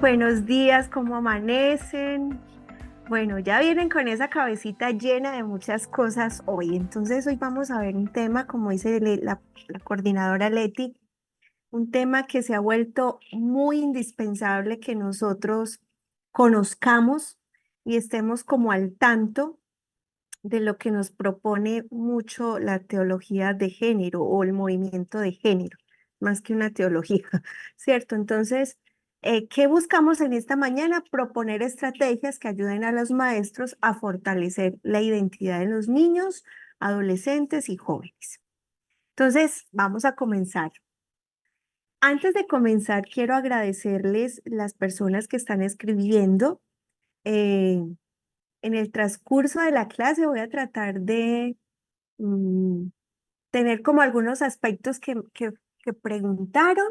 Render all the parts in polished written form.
Buenos días, ¿cómo amanecen? Bueno, ya vienen con esa cabecita llena de muchas cosas hoy. Entonces hoy vamos a ver un tema, como dice la coordinadora Leti, un tema que se ha vuelto muy indispensable que nosotros conozcamos y estemos como al tanto de lo que nos propone mucho la teología de género o el movimiento de género, más que una teología, ¿cierto? Entonces, ¿qué buscamos en esta mañana? Proponer estrategias que ayuden a los maestros a fortalecer la identidad de los niños, adolescentes y jóvenes. Entonces, vamos a comenzar. Antes de comenzar, quiero agradecerles las personas que están escribiendo. eh, en el transcurso de la clase voy a tratar de mm, tener como algunos aspectos que preguntaron.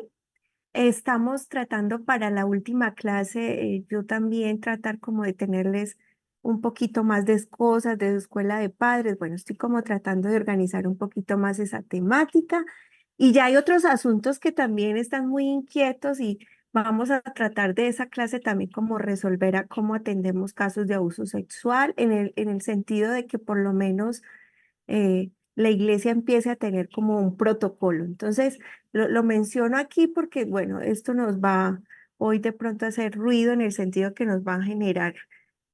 Estamos tratando para la última clase, yo también tratar como de tenerles un poquito más de cosas de escuela de padres. Bueno, estoy como tratando de organizar un poquito más esa temática. Y ya hay otros asuntos que también están muy inquietos y vamos a tratar de esa clase también como resolver a cómo atendemos casos de abuso sexual en el sentido de que por lo menos la iglesia empiece a tener como un protocolo. Entonces, lo menciono aquí porque, bueno, esto nos va hoy de pronto a hacer ruido en el sentido que nos va a generar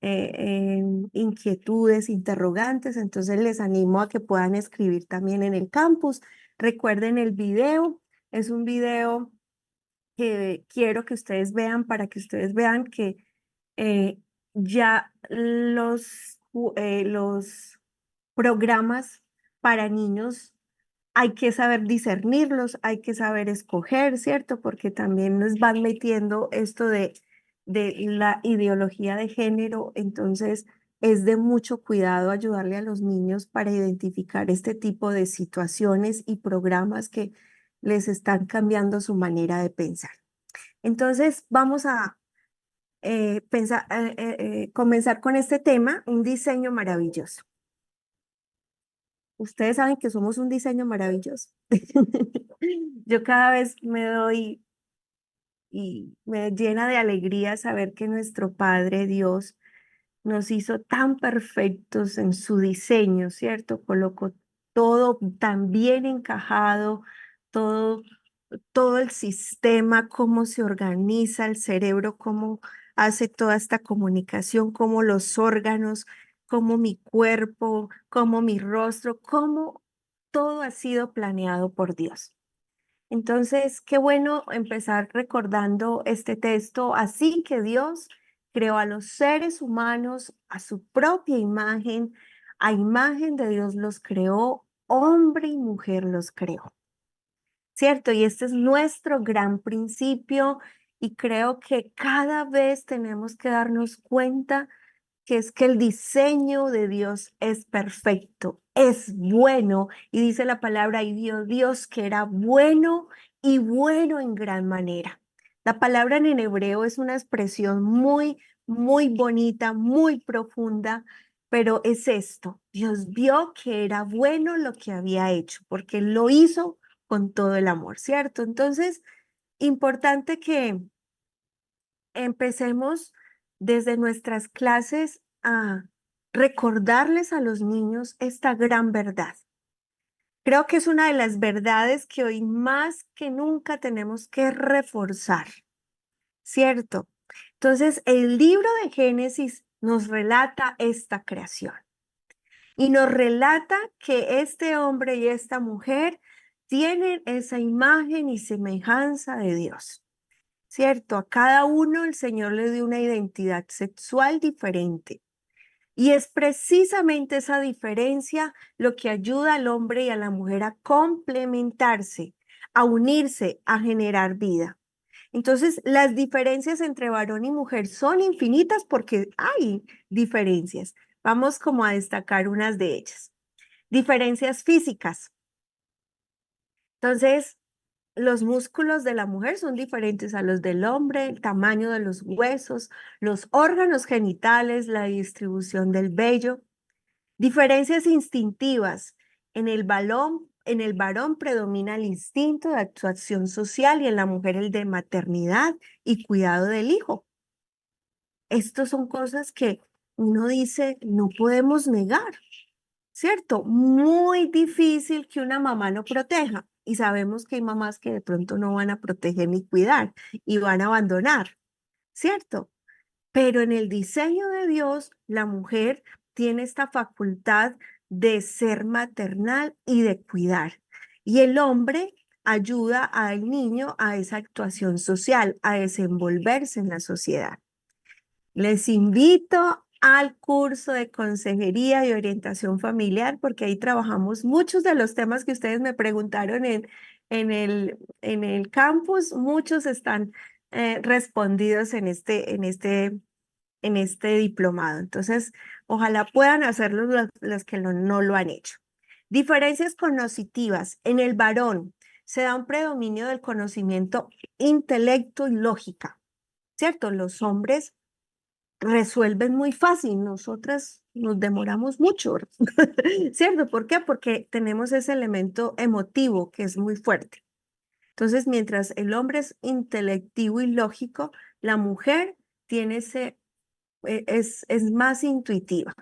inquietudes, interrogantes. Entonces, les animo a que puedan escribir también en el campus. Recuerden el video, es un video que quiero que ustedes vean para que ustedes vean que eh, ya los programas para niños hay que saber discernirlos, hay que saber escoger, ¿cierto? Porque también nos van metiendo esto de la ideología de género, entonces es de mucho cuidado ayudarle a los niños para identificar este tipo de situaciones y programas que les están cambiando su manera de pensar. Entonces, vamos a comenzar con este tema, un diseño maravilloso. Ustedes saben que somos un diseño maravilloso. Yo cada vez me doy y me llena de alegría saber que nuestro Padre Dios nos hizo tan perfectos en su diseño, ¿cierto? Colocó todo tan bien encajado, todo, todo el sistema, cómo se organiza el cerebro, cómo hace toda esta comunicación, cómo los órganos, cómo mi cuerpo, cómo mi rostro, cómo todo ha sido planeado por Dios. Entonces, qué bueno empezar recordando este texto, así que Dios creó a los seres humanos a su propia imagen, a imagen de Dios los creó, hombre y mujer los creó, ¿cierto? Y este es nuestro gran principio y creo que cada vez tenemos que darnos cuenta que es que el diseño de Dios es perfecto, es bueno, y dice la palabra, y vio Dios que era bueno y bueno en gran manera. La palabra en hebreo es una expresión muy, muy bonita, muy profunda, pero es esto, Dios vio que era bueno lo que había hecho, porque lo hizo con todo el amor, ¿cierto? Entonces, importante que empecemos desde nuestras clases a recordarles a los niños esta gran verdad. Creo que es una de las verdades que hoy más que nunca tenemos que reforzar, ¿cierto? Entonces, el libro de Génesis nos relata esta creación y nos relata que este hombre y esta mujer tienen esa imagen y semejanza de Dios. ¿Cierto? A cada uno el Señor le dio una identidad sexual diferente. Y es precisamente esa diferencia lo que ayuda al hombre y a la mujer a complementarse, a unirse, a generar vida. Entonces, las diferencias entre varón y mujer son infinitas porque hay diferencias. Vamos como a destacar unas de ellas. Diferencias físicas. Entonces, los músculos de la mujer son diferentes a los del hombre, el tamaño de los huesos, los órganos genitales, la distribución del vello. Diferencias instintivas. En el varón predomina el instinto de actuación social y en la mujer el de maternidad y cuidado del hijo. Estos son cosas que uno dice, no podemos negar, ¿cierto? Muy difícil que una mamá no proteja. Y sabemos que hay mamás que de pronto no van a proteger ni cuidar y van a abandonar, ¿cierto? Pero en el diseño de Dios, la mujer tiene esta facultad de ser maternal y de cuidar. Y el hombre ayuda al niño a esa actuación social, a desenvolverse en la sociedad. Les invito al curso de consejería y orientación familiar porque ahí trabajamos muchos de los temas que ustedes me preguntaron en el campus. Muchos están respondidos en este diplomado. Entonces, ojalá puedan hacerlo los que no lo han hecho. Diferencias cognitivas. En el varón se da un predominio del conocimiento, intelecto y lógica, ¿cierto? Los hombres resuelven muy fácil, nosotras nos demoramos mucho, ¿cierto? ¿Por qué? Porque tenemos ese elemento emotivo que es muy fuerte. Entonces, mientras el hombre es intelectivo y lógico, la mujer tiene es más intuitiva.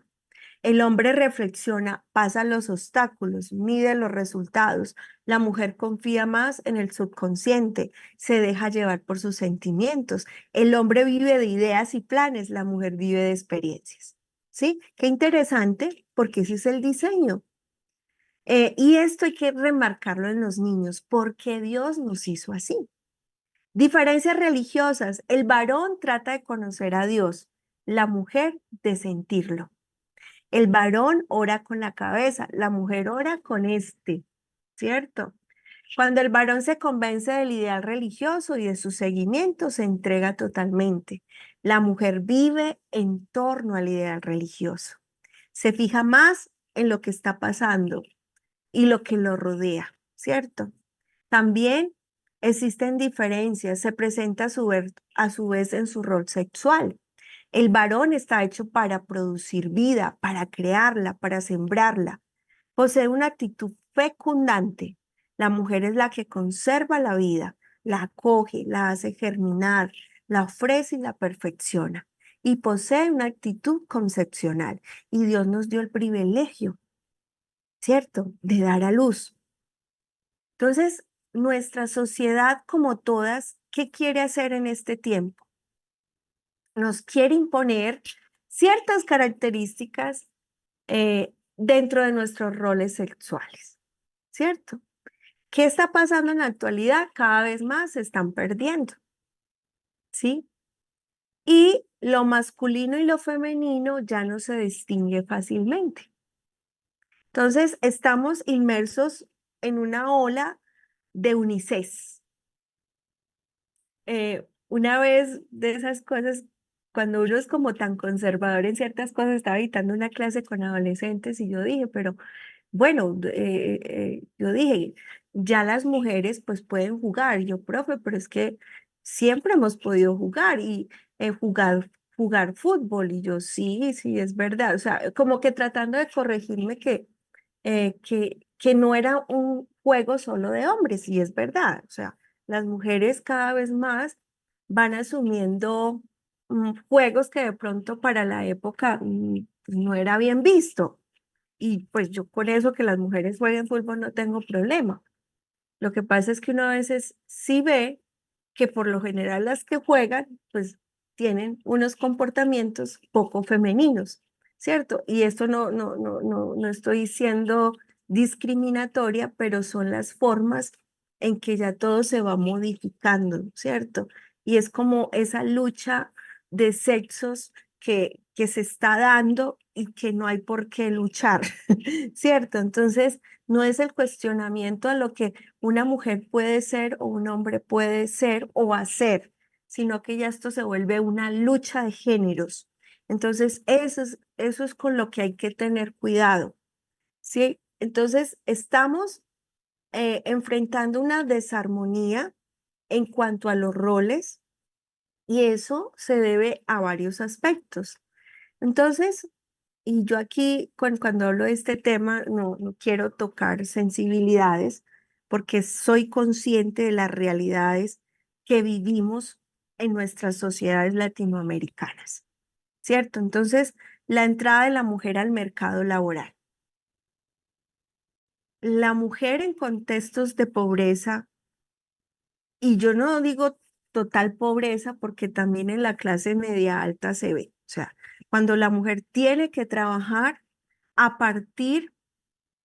El hombre reflexiona, pasa los obstáculos, mide los resultados. La mujer confía más en el subconsciente, se deja llevar por sus sentimientos. El hombre vive de ideas y planes, la mujer vive de experiencias. ¿Sí? Qué interesante, porque ese es el diseño. Y esto hay que remarcarlo en los niños, porque Dios nos hizo así. Diferencias religiosas. El varón trata de conocer a Dios, la mujer de sentirlo. El varón ora con la cabeza, la mujer ora con ¿cierto? Cuando el varón se convence del ideal religioso y de su seguimiento, se entrega totalmente. La mujer vive en torno al ideal religioso. Se fija más en lo que está pasando y lo que lo rodea, ¿cierto? También existen diferencias, se presenta a su vez en su rol sexual. El varón está hecho para producir vida, para crearla, para sembrarla. Posee una actitud fecundante. La mujer es la que conserva la vida, la acoge, la hace germinar, la ofrece y la perfecciona. Y posee una actitud concepcional. Y Dios nos dio el privilegio, ¿cierto?, de dar a luz. Entonces, nuestra sociedad, como todas, ¿qué quiere hacer en este tiempo? Nos quiere imponer ciertas características dentro de nuestros roles sexuales, ¿cierto? ¿Qué está pasando en la actualidad? Cada vez más se están perdiendo, ¿sí? Y lo masculino y lo femenino ya no se distingue fácilmente. Entonces, estamos inmersos en una ola de unisex. Una vez de esas cosas, cuando uno es como tan conservador en ciertas cosas, estaba editando una clase con adolescentes y yo dije, pero bueno, yo dije, ya las mujeres pues pueden jugar. Y yo, profe, pero es que siempre hemos podido jugar y jugar fútbol. Y yo, sí, sí, es verdad. O sea, como que tratando de corregirme que no era un juego solo de hombres, y es verdad. O sea, las mujeres cada vez más van asumiendo juegos que de pronto para la época no era bien visto. Y pues yo con eso que las mujeres jueguen fútbol no tengo problema. Lo que pasa es que uno a veces sí ve que por lo general las que juegan pues tienen unos comportamientos poco femeninos, ¿cierto? Y esto no estoy siendo discriminatoria, pero son las formas en que ya todo se va modificando, ¿cierto? Y es como esa lucha de sexos que se está dando y que no hay por qué luchar, ¿cierto? Entonces, no es el cuestionamiento a lo que una mujer puede ser o un hombre puede ser o hacer, sino que ya esto se vuelve una lucha de géneros. Entonces, eso es con lo que hay que tener cuidado, ¿sí? Entonces, estamos enfrentando una desarmonía en cuanto a los roles y eso se debe a varios aspectos. Entonces, y yo aquí, cuando hablo de este tema, no quiero tocar sensibilidades porque soy consciente de las realidades que vivimos en nuestras sociedades latinoamericanas. ¿cierto? Entonces, la entrada de la mujer al mercado laboral. La mujer en contextos de pobreza, y yo no digo total pobreza porque también en la clase media alta se ve, o sea, cuando la mujer tiene que trabajar a partir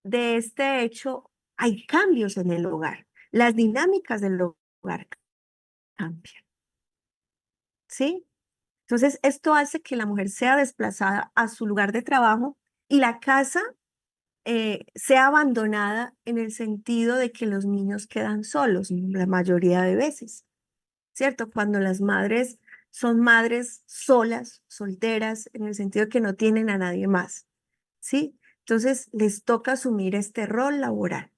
de este hecho, hay cambios en el hogar, las dinámicas del hogar cambian, ¿sí? Entonces, esto hace que la mujer sea desplazada a su lugar de trabajo y la casa sea abandonada en el sentido de que los niños quedan solos la mayoría de veces, ¿cierto? Cuando las madres son madres solas, solteras, en el sentido de que no tienen a nadie más, ¿sí? Entonces, les toca asumir este rol laboral.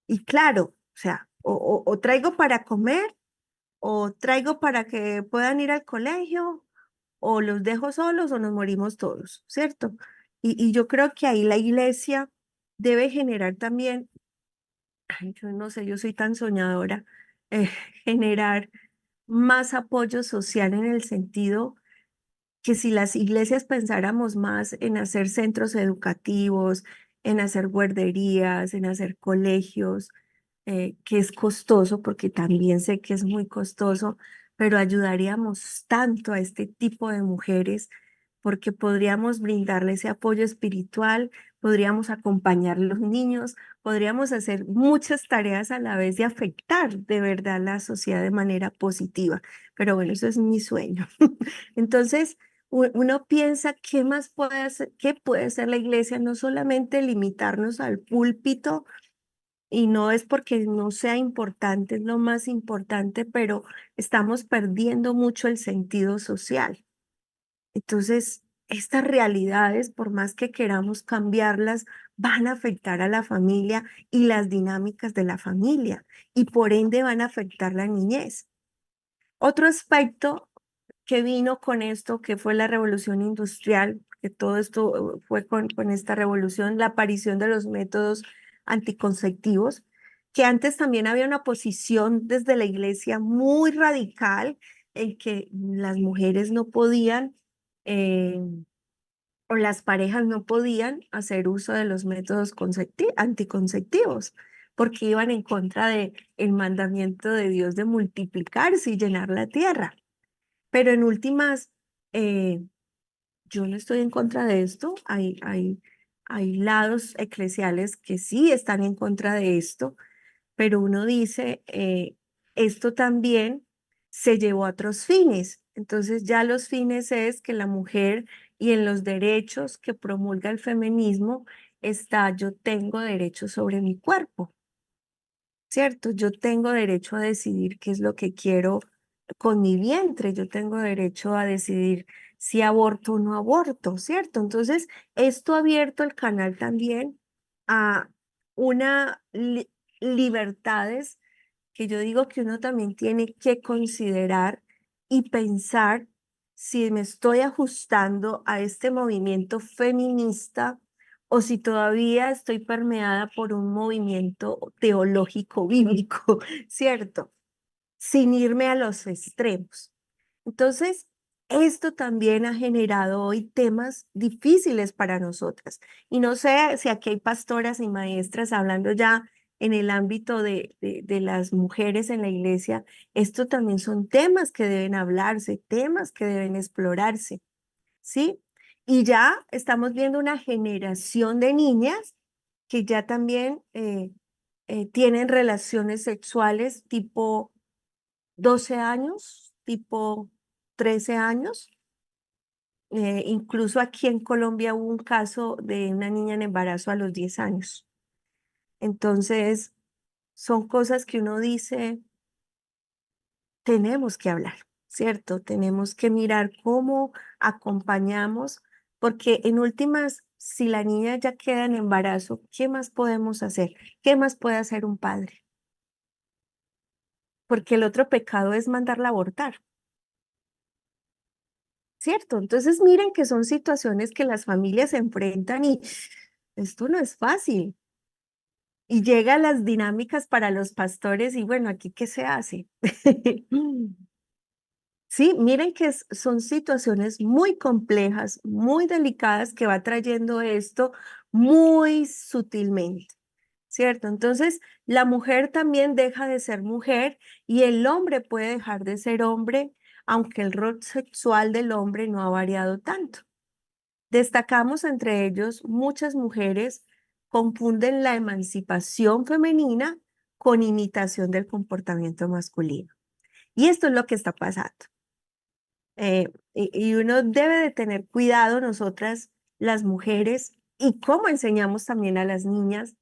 Y claro, o sea, o traigo para comer, o traigo para que puedan ir al colegio, o los dejo solos o nos morimos todos, ¿cierto? Y yo creo que ahí la iglesia debe generar también, ay, yo no sé, yo soy tan soñadora, eh, generar más apoyo social en el sentido que si las iglesias pensáramos más en hacer centros educativos, en hacer guarderías, en hacer colegios, que es costoso, porque también sé que es muy costoso, pero ayudaríamos tanto a este tipo de mujeres porque podríamos brindarle ese apoyo espiritual, podríamos acompañar a los niños, podríamos hacer muchas tareas a la vez de afectar de verdad la sociedad de manera positiva. Pero bueno, eso es mi sueño. Entonces, uno piensa, ¿qué más puede hacer? ¿Qué puede hacer la iglesia? No solamente limitarnos al púlpito, y no es porque no sea importante, es lo más importante, pero estamos perdiendo mucho el sentido social. Entonces, estas realidades, por más que queramos cambiarlas, van a afectar a la familia y las dinámicas de la familia, y por ende van a afectar la niñez. Otro aspecto que vino con esto, que fue la revolución industrial, que todo esto fue con esta revolución, la aparición de los métodos anticonceptivos, que antes también había una posición desde la iglesia muy radical en que las mujeres no podían, eh, o las parejas no podían hacer uso de los métodos anticonceptivos, porque iban en contra de el mandamiento de Dios de multiplicarse y llenar la tierra. Pero en últimas, eh, yo no estoy en contra de esto. Hay lados eclesiales que sí están en contra de esto, pero uno dice, esto también se llevó a otros fines. Entonces ya los fines es que la mujer y en los derechos que promulga el feminismo está, yo tengo derecho sobre mi cuerpo. ¿Cierto? Yo tengo derecho a decidir qué es lo que quiero con mi vientre, yo tengo derecho a decidir si aborto o no aborto, ¿cierto? Entonces, esto ha abierto el canal también a una libertades que yo digo que uno también tiene que considerar y pensar si me estoy ajustando a este movimiento feminista o si todavía estoy permeada por un movimiento teológico bíblico, ¿cierto? Sin irme a los extremos. Entonces, esto también ha generado hoy temas difíciles para nosotras. Y no sé si aquí hay pastoras y maestras hablando ya en el ámbito de las mujeres en la iglesia. Esto también son temas que deben hablarse, temas que deben explorarse, ¿sí? Y ya estamos viendo una generación de niñas que ya también tienen relaciones sexuales tipo 12 años, tipo 13 años. Incluso aquí en Colombia hubo un caso de una niña en embarazo a los 10 años. Entonces, son cosas que uno dice, tenemos que hablar, ¿cierto? Tenemos que mirar cómo acompañamos, porque en últimas, si la niña ya queda en embarazo, ¿qué más podemos hacer? ¿Qué más puede hacer un padre? Porque el otro pecado es mandarla a abortar. ¿Cierto? Entonces miren que son situaciones que las familias se enfrentan y esto no es fácil. Y llegan las dinámicas para los pastores y bueno, aquí ¿qué se hace? Sí, miren que son situaciones muy complejas, muy delicadas que va trayendo esto muy sutilmente, ¿cierto? Entonces, la mujer también deja de ser mujer y el hombre puede dejar de ser hombre, aunque el rol sexual del hombre no ha variado tanto. Destacamos entre ellos muchas mujeres confunden la emancipación femenina con imitación del comportamiento masculino. Y esto es lo que está pasando. Y uno debe de tener cuidado nosotras, las mujeres, y cómo enseñamos también a las niñas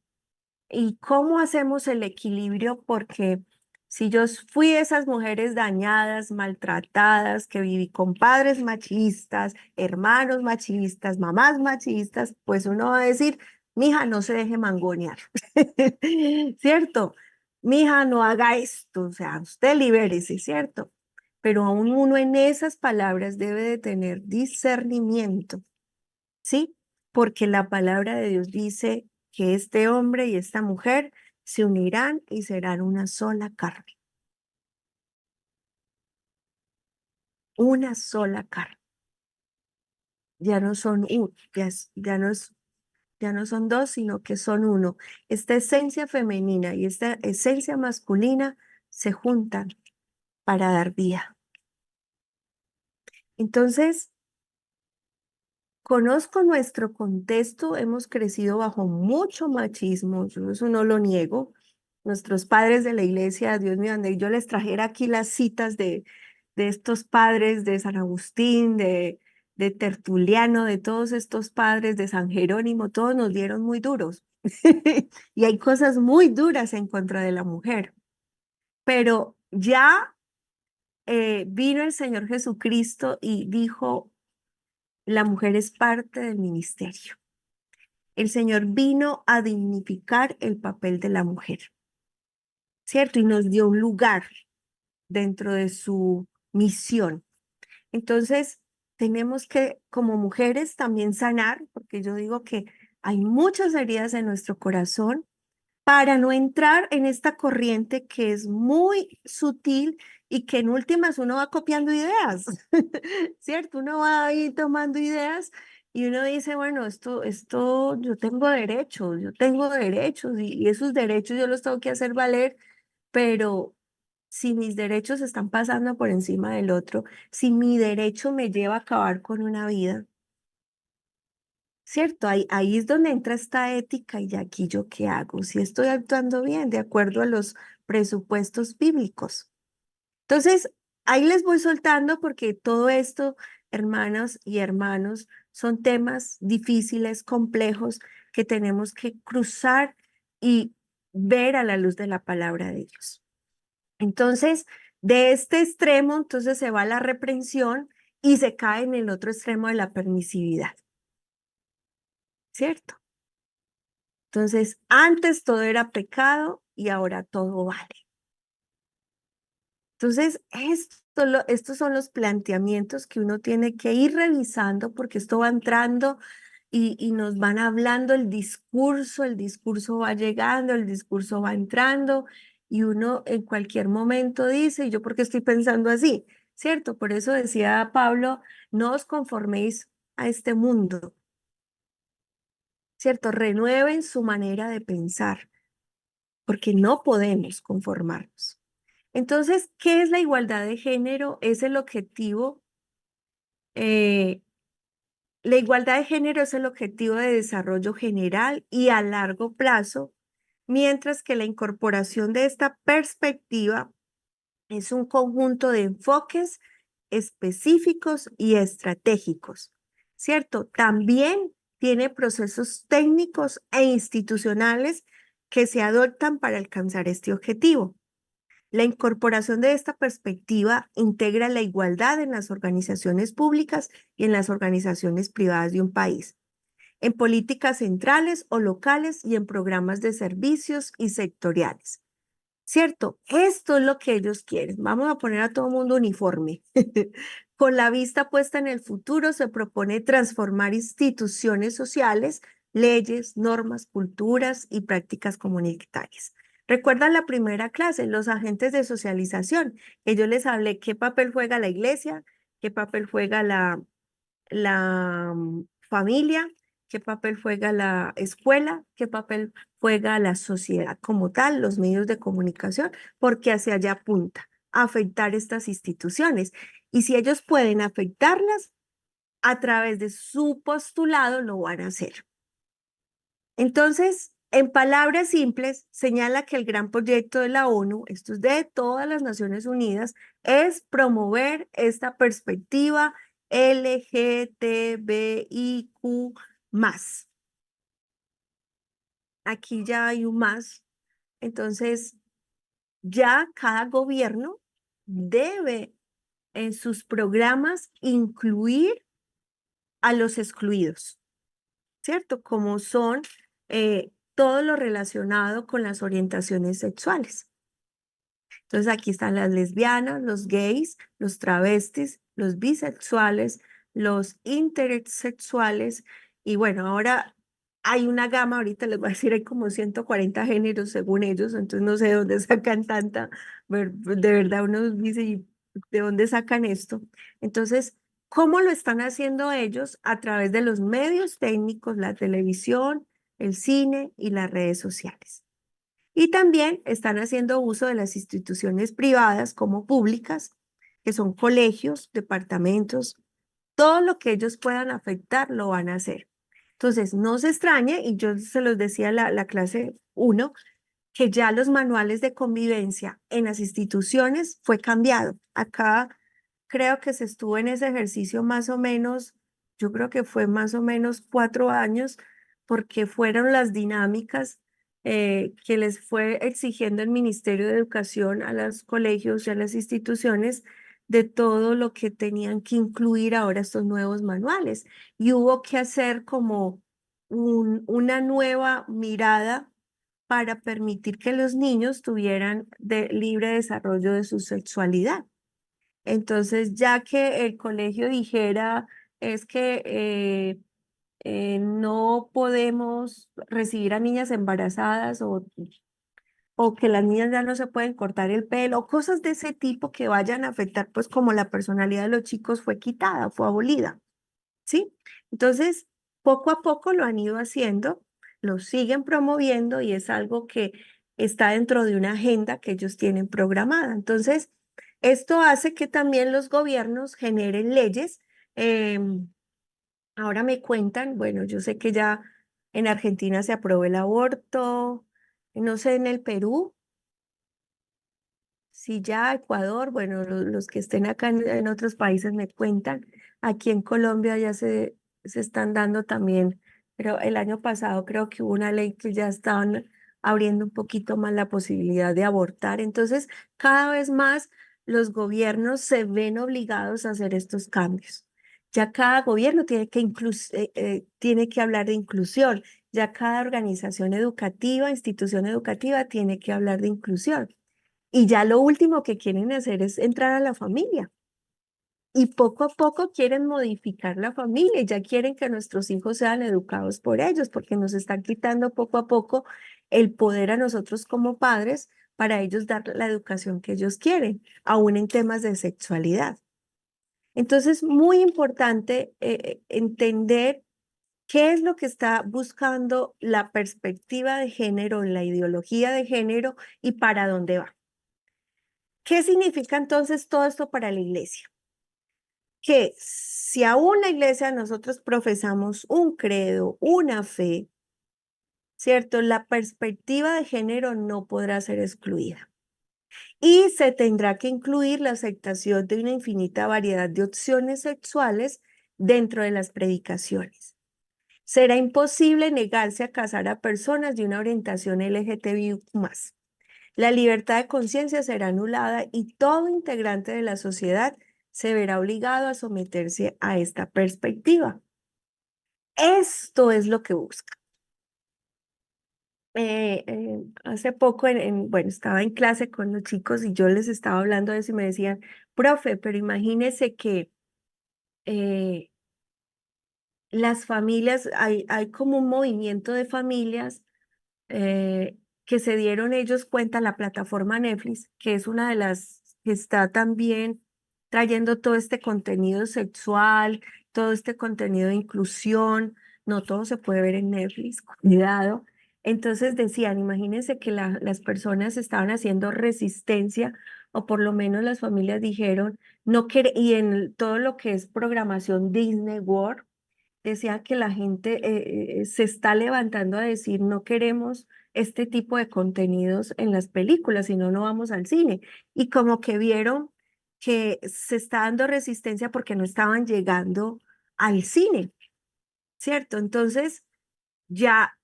y cómo hacemos el equilibrio, porque si yo fui esas mujeres dañadas, maltratadas, que viví con padres machistas, hermanos machistas, mamás machistas, pues uno va a decir, mija, no se deje mangonear, ¿cierto? Mija, no haga esto, o sea, usted libérese, ¿cierto? Pero aún uno en esas palabras debe de tener discernimiento, ¿sí? Porque la palabra de Dios dice que este hombre y esta mujer se unirán y serán una sola carne, una sola carne. Ya no son uno, ya no son dos, sino que son uno. Esta esencia femenina y esta esencia masculina se juntan para dar vida. Entonces, conozco nuestro contexto, hemos crecido bajo mucho machismo, yo eso no lo niego. Nuestros padres de la iglesia, Dios mío, donde yo les trajera aquí las citas de estos padres de San Agustín, de Tertuliano, de todos estos padres de San Jerónimo, todos nos dieron muy duros. Y hay cosas muy duras en contra de la mujer. Pero ya vino el Señor Jesucristo y dijo, la mujer es parte del ministerio. El Señor vino a dignificar el papel de la mujer, ¿cierto? Y nos dio un lugar dentro de su misión. Entonces, tenemos que, como mujeres, también sanar, porque yo digo que hay muchas heridas en nuestro corazón para no entrar en esta corriente que es muy sutil y que en últimas uno va copiando ideas, ¿cierto? Uno va ahí tomando ideas y uno dice, bueno, yo tengo derechos y esos derechos yo los tengo que hacer valer, pero si mis derechos están pasando por encima del otro, si mi derecho me lleva a acabar con una vida, ¿cierto? Ahí es donde entra esta ética y aquí yo qué hago, si estoy actuando bien de acuerdo a los presupuestos bíblicos. Entonces, ahí les voy soltando porque todo esto, hermanas y hermanos, son temas difíciles, complejos, que tenemos que cruzar y ver a la luz de la palabra de Dios. Entonces, de este extremo, entonces se va la reprensión y se cae en el otro extremo de la permisividad, ¿cierto? Entonces, antes todo era pecado y ahora todo vale. Entonces, estos son los planteamientos que uno tiene que ir revisando porque esto va entrando y nos van hablando el discurso va llegando, el discurso va entrando y uno en cualquier momento dice, ¿y yo por qué estoy pensando así? ¿Cierto? Por eso decía Pablo, no os conforméis a este mundo, ¿cierto? Renueven su manera de pensar porque no podemos conformarnos. Entonces, ¿qué es la igualdad de género? Es el objetivo, eh, la igualdad de género es el objetivo de desarrollo general y a largo plazo, mientras que la incorporación de esta perspectiva es un conjunto de enfoques específicos y estratégicos, ¿cierto? También tiene procesos técnicos e institucionales que se adoptan para alcanzar este objetivo. La incorporación de esta perspectiva integra la igualdad en las organizaciones públicas y en las organizaciones privadas de un país, en políticas centrales o locales y en programas de servicios y sectoriales. ¿Cierto? Esto es lo que ellos quieren. Vamos a poner a todo mundo uniforme. Con la vista puesta en el futuro, se propone transformar instituciones sociales, leyes, normas, culturas y prácticas comunitarias. ¿Recuerdan la primera clase, los agentes de socialización? Que yo les hablé qué papel juega la iglesia, qué papel juega la familia, qué papel juega la escuela, qué papel juega la sociedad como tal, los medios de comunicación, porque hacia allá apunta a afectar estas instituciones. Y si ellos pueden afectarlas a través de su postulado, lo van a hacer. Entonces, en palabras simples, señala que el gran proyecto de la ONU, esto es de todas las Naciones Unidas, es promover esta perspectiva LGTBIQ más. Aquí ya hay un más. Entonces, ya cada gobierno debe en sus programas incluir a los excluidos. ¿Cierto? Como son todo lo relacionado con las orientaciones sexuales. Entonces aquí están las lesbianas, los gays, los travestis, los bisexuales, los intersexuales y bueno, ahora hay una gama, ahorita les voy a decir, hay como 140 géneros según ellos, entonces no sé de dónde sacan tanta, de verdad uno dice, ¿y de dónde sacan esto? Entonces, ¿cómo lo están haciendo ellos? A través de los medios técnicos, la televisión, el cine y las redes sociales. Y también están haciendo uso de las instituciones privadas como públicas, que son colegios, departamentos, todo lo que ellos puedan afectar lo van a hacer. Entonces, no se extrañe, y yo se los decía la clase uno que ya los manuales de convivencia en las instituciones fue cambiado. Acá creo que se estuvo en ese ejercicio más o menos, yo creo que fue más o menos 4 años, porque fueron las dinámicas que les fue exigiendo el Ministerio de Educación a los colegios y a las instituciones de todo lo que tenían que incluir ahora estos nuevos manuales. Y hubo que hacer como una nueva mirada para permitir que los niños tuvieran libre desarrollo de su sexualidad. Entonces, ya que el colegio dijera, es que no podemos recibir a niñas embarazadas o que las niñas ya no se pueden cortar el pelo, cosas de ese tipo que vayan a afectar, pues como la personalidad de los chicos fue quitada, fue abolida. ¿Sí? Entonces, poco a poco lo han ido haciendo, lo siguen promoviendo y es algo que está dentro de una agenda que ellos tienen programada. Entonces, esto hace que también los gobiernos generen leyes. Ahora me cuentan, bueno, yo sé que ya en Argentina se aprobó el aborto, no sé, en el Perú. Sí, ya Ecuador, bueno, los que estén acá en otros países me cuentan. Aquí en Colombia ya se están dando también, pero el año pasado creo que hubo una ley que ya estaban abriendo un poquito más la posibilidad de abortar. Entonces, cada vez más los gobiernos se ven obligados a hacer estos cambios. Ya cada gobierno tiene que hablar de inclusión. Ya cada organización educativa, institución educativa tiene que hablar de inclusión. Y ya lo último que quieren hacer es entrar a la familia. Y poco a poco quieren modificar la familia, ya quieren que nuestros hijos sean educados por ellos, porque nos están quitando poco a poco el poder a nosotros como padres para ellos dar la educación que ellos quieren, aún en temas de sexualidad. Entonces, muy importante entender qué es lo que está buscando la perspectiva de género, la ideología de género y para dónde va. ¿Qué significa entonces todo esto para la iglesia? Que si aún la iglesia nosotros profesamos un credo, una fe, ¿cierto? La perspectiva de género no podrá ser excluida. Y se tendrá que incluir la aceptación de una infinita variedad de opciones sexuales dentro de las predicaciones. Será imposible negarse a casar a personas de una orientación LGTBIQ+. La libertad de conciencia será anulada y todo integrante de la sociedad se verá obligado a someterse a esta perspectiva. Esto es lo que busca. Hace poco, bueno, estaba en clase con los chicos y yo les estaba hablando de eso y me decían, profe, pero imagínese que eh, las familias, hay como un movimiento de familias eh, que se dieron ellos cuenta, la plataforma Netflix, que es una de las que está también trayendo todo este contenido sexual, todo este contenido de inclusión, no todo se puede ver en Netflix, cuidado. Entonces decían, imagínense que las personas estaban haciendo resistencia, o por lo menos las familias dijeron, no quiere, y en todo lo que es programación Disney World, decía que la gente se está levantando a decir no queremos este tipo de contenidos en las películas, si no, no vamos al cine. Y como que vieron que se está dando resistencia porque no estaban llegando al cine, ¿cierto? Entonces, ya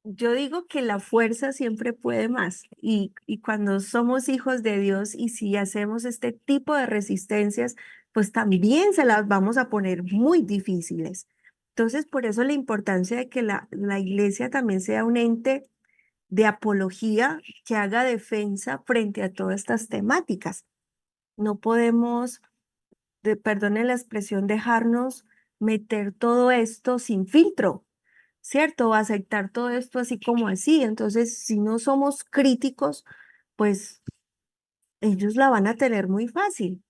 yo digo que la fuerza siempre puede más y cuando somos hijos de Dios y si hacemos este tipo de resistencias, pues también se las vamos a poner muy difíciles. Entonces, por eso la importancia de que la iglesia también sea un ente de apología que haga defensa frente a todas estas temáticas. No podemos, perdone la expresión, dejarnos meter todo esto sin filtro. ¿Cierto? Aceptar todo esto así como así. Entonces, si no somos críticos, pues ellos la van a tener muy fácil.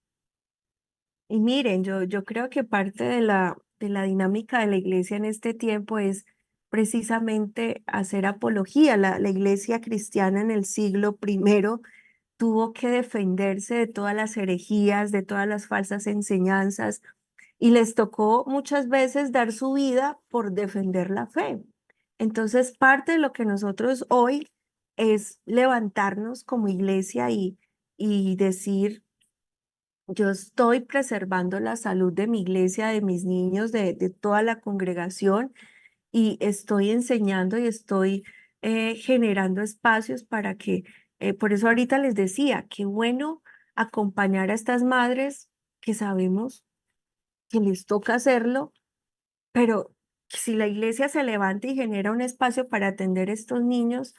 Y miren, yo creo que parte de la dinámica de la iglesia en este tiempo es precisamente hacer apología. La iglesia cristiana en el siglo primero tuvo que defenderse de todas las herejías, de todas las falsas enseñanzas, y les tocó muchas veces dar su vida por defender la fe. Entonces, parte de lo que nosotros hoy es levantarnos como iglesia y decir, yo estoy preservando la salud de mi iglesia, de mis niños, de toda la congregación y estoy enseñando y estoy generando espacios para que, por eso ahorita les decía, qué bueno acompañar a estas madres que sabemos que les toca hacerlo, pero si la iglesia se levanta y genera un espacio para atender a estos niños,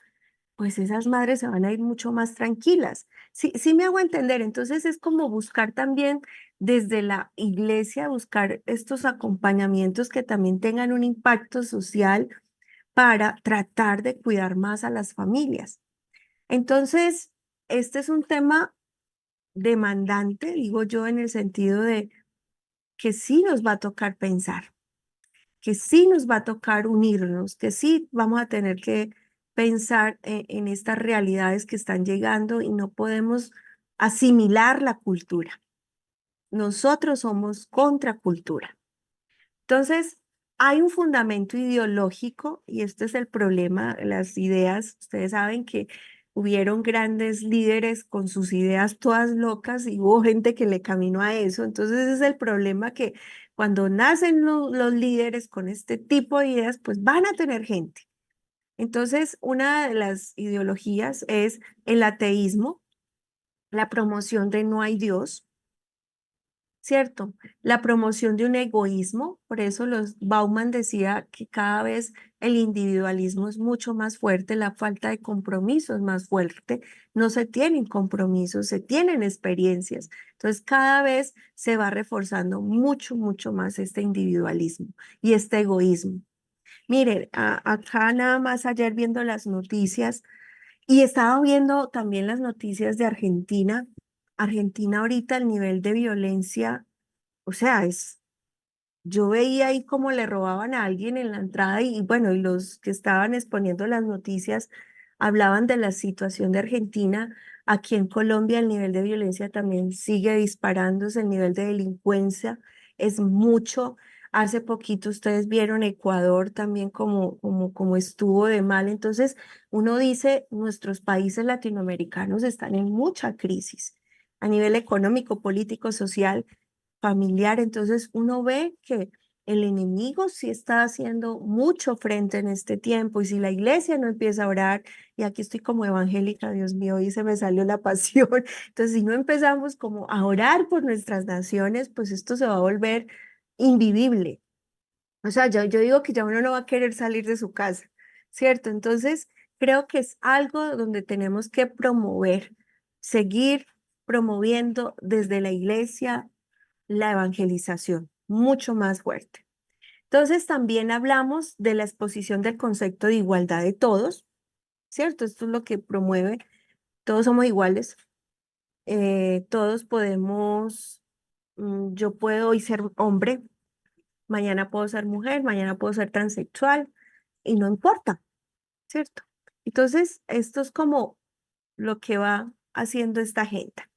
pues esas madres se van a ir mucho más tranquilas. Sí, sí me hago entender. Entonces es como buscar también desde la iglesia, buscar estos acompañamientos que también tengan un impacto social para tratar de cuidar más a las familias. Entonces, este es un tema demandante, digo yo, en el sentido de que sí nos va a tocar pensar, que sí nos va a tocar unirnos, que sí vamos a tener que pensar en estas realidades que están llegando y no podemos asimilar la cultura. Nosotros somos contracultura. Entonces, hay un fundamento ideológico y este es el problema, las ideas. Ustedes saben que hubieron grandes líderes con sus ideas todas locas y hubo gente que le caminó a eso. Entonces, ese es el problema que cuando nacen los líderes con este tipo de ideas, pues van a tener gente. Entonces, una de las ideologías es el ateísmo, la promoción de no hay Dios. ¿Cierto? La promoción de un egoísmo, por eso los Bauman decía que cada vez el individualismo es mucho más fuerte, la falta de compromiso es más fuerte, no se tienen compromisos, se tienen experiencias. Entonces cada vez se va reforzando mucho, mucho más este individualismo y este egoísmo. Miren, acá nada más ayer viendo las noticias y estaba viendo también las noticias de Argentina. Argentina ahorita el nivel de violencia, o sea, yo veía ahí cómo le robaban a alguien en la entrada y bueno, y los que estaban exponiendo las noticias hablaban de la situación de Argentina. Aquí en Colombia el nivel de violencia también sigue disparándose, el nivel de delincuencia es mucho. Hace poquito ustedes vieron Ecuador también como estuvo de mal. Entonces, uno dice, nuestros países latinoamericanos están en mucha crisis a nivel económico, político, social, familiar. Entonces uno ve que el enemigo sí está haciendo mucho frente en este tiempo y si la iglesia no empieza a orar, y aquí estoy como evangélica, Dios mío, y se me salió la pasión. Entonces si no empezamos como a orar por nuestras naciones, pues esto se va a volver invivible. O sea, yo digo que ya uno no va a querer salir de su casa, ¿cierto? Entonces creo que es algo donde tenemos que promover, seguir promoviendo desde la iglesia la evangelización, mucho más fuerte. Entonces, también hablamos de la exposición del concepto de igualdad de todos, ¿cierto? Esto es lo que promueve. Todos somos iguales, todos podemos, yo puedo hoy ser hombre, mañana puedo ser mujer, mañana puedo ser transexual y no importa, ¿cierto? Entonces, esto es como lo que va haciendo esta agenda.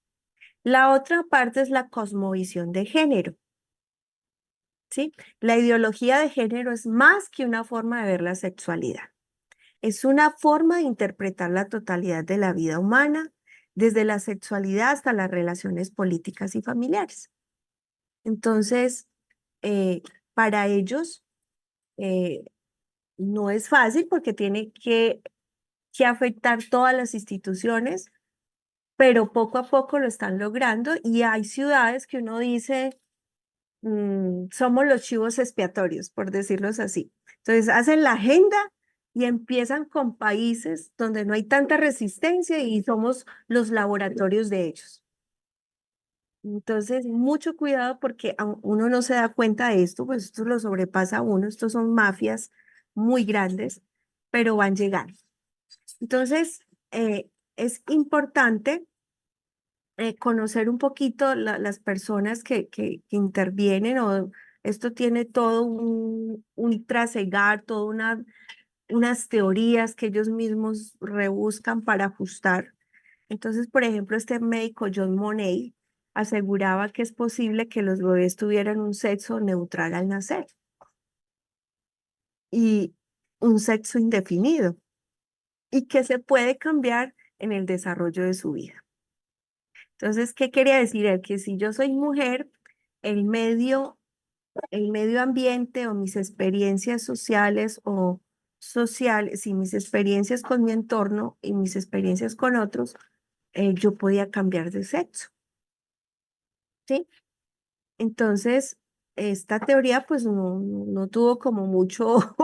La otra parte es la cosmovisión de género, ¿sí? La ideología de género es más que una forma de ver la sexualidad. Es una forma de interpretar la totalidad de la vida humana, desde la sexualidad hasta las relaciones políticas y familiares. Entonces, eh, para ellos eh, no es fácil porque tiene que afectar todas las instituciones, pero poco a poco lo están logrando y hay ciudades que uno dice, somos los chivos expiatorios, por decirlo así. Entonces hacen la agenda y empiezan con países donde no hay tanta resistencia y somos los laboratorios de ellos. Entonces, mucho cuidado porque uno no se da cuenta de esto, pues esto lo sobrepasa a uno, estos son mafias muy grandes, pero van llegando. Entonces, es importante conocer un poquito las personas que intervienen o esto tiene todo un trasegar, toda unas teorías que ellos mismos rebuscan para ajustar. Entonces, por ejemplo, este médico John Money aseguraba que es posible que los bebés tuvieran un sexo neutral al nacer y un sexo indefinido y que se puede cambiar en el desarrollo de su vida. Entonces, ¿qué quería decir él? Que si yo soy mujer, el medio, el medio ambiente o mis experiencias sociales o sociales y mis experiencias con mi entorno y mis experiencias con otros, yo podía cambiar de sexo, ¿sí? Entonces, esta teoría pues no tuvo como mucho,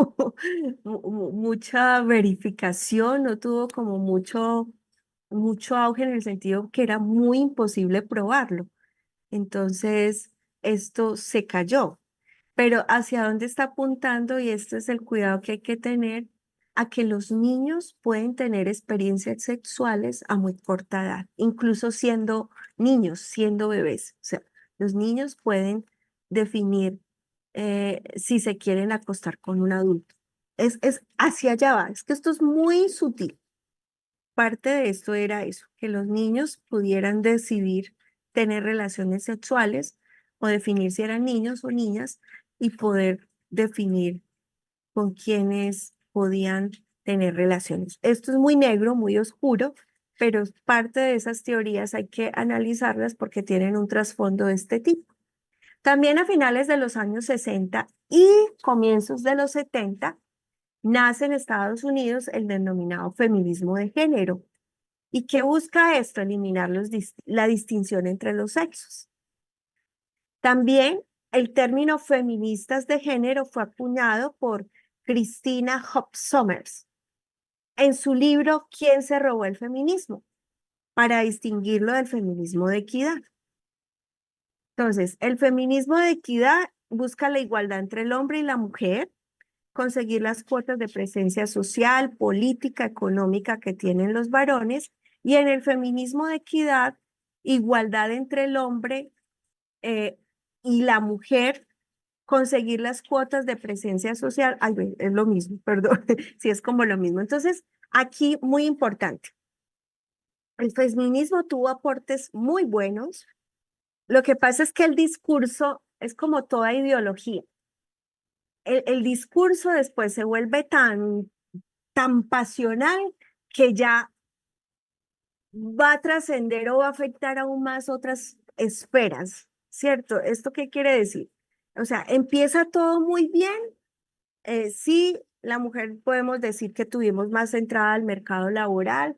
mucha verificación, no tuvo como mucho auge en el sentido que era muy imposible probarlo. Entonces, esto se cayó. Pero ¿hacia dónde está apuntando? Y este es el cuidado que hay que tener, a que los niños pueden tener experiencias sexuales a muy corta edad, incluso siendo niños, siendo bebés. O sea, los niños pueden definir si se quieren acostar con un adulto. Es hacia allá va, es que esto es muy sutil. Parte de esto era eso, que los niños pudieran decidir tener relaciones sexuales o definir si eran niños o niñas y poder definir con quiénes podían tener relaciones. Esto es muy negro, muy oscuro, pero parte de esas teorías hay que analizarlas porque tienen un trasfondo de este tipo. También a finales de los años 60 y comienzos de los 70 nace en Estados Unidos el denominado feminismo de género. ¿Y qué busca esto? Eliminar la distinción entre los sexos. También el término feministas de género fue acuñado por Christina Hoppe Sommers en su libro ¿Quién se robó el feminismo? Para distinguirlo del feminismo de equidad. Entonces, el feminismo de equidad busca la igualdad entre el hombre y la mujer, conseguir las cuotas de presencia social, política, económica que tienen los varones, y en el feminismo de equidad, igualdad entre el hombre eh, y la mujer, conseguir las cuotas de presencia social. Ay, ve, es lo mismo, perdón, sí es como lo mismo. Entonces, aquí muy importante, el feminismo tuvo aportes muy buenos. Lo que pasa es que el discurso es como toda ideología. El discurso después se vuelve tan pasional que ya va a trascender o va a afectar aún más otras esferas, ¿cierto? ¿Esto qué quiere decir? O sea, empieza todo muy bien. Sí, la mujer podemos decir que tuvimos más entrada al mercado laboral,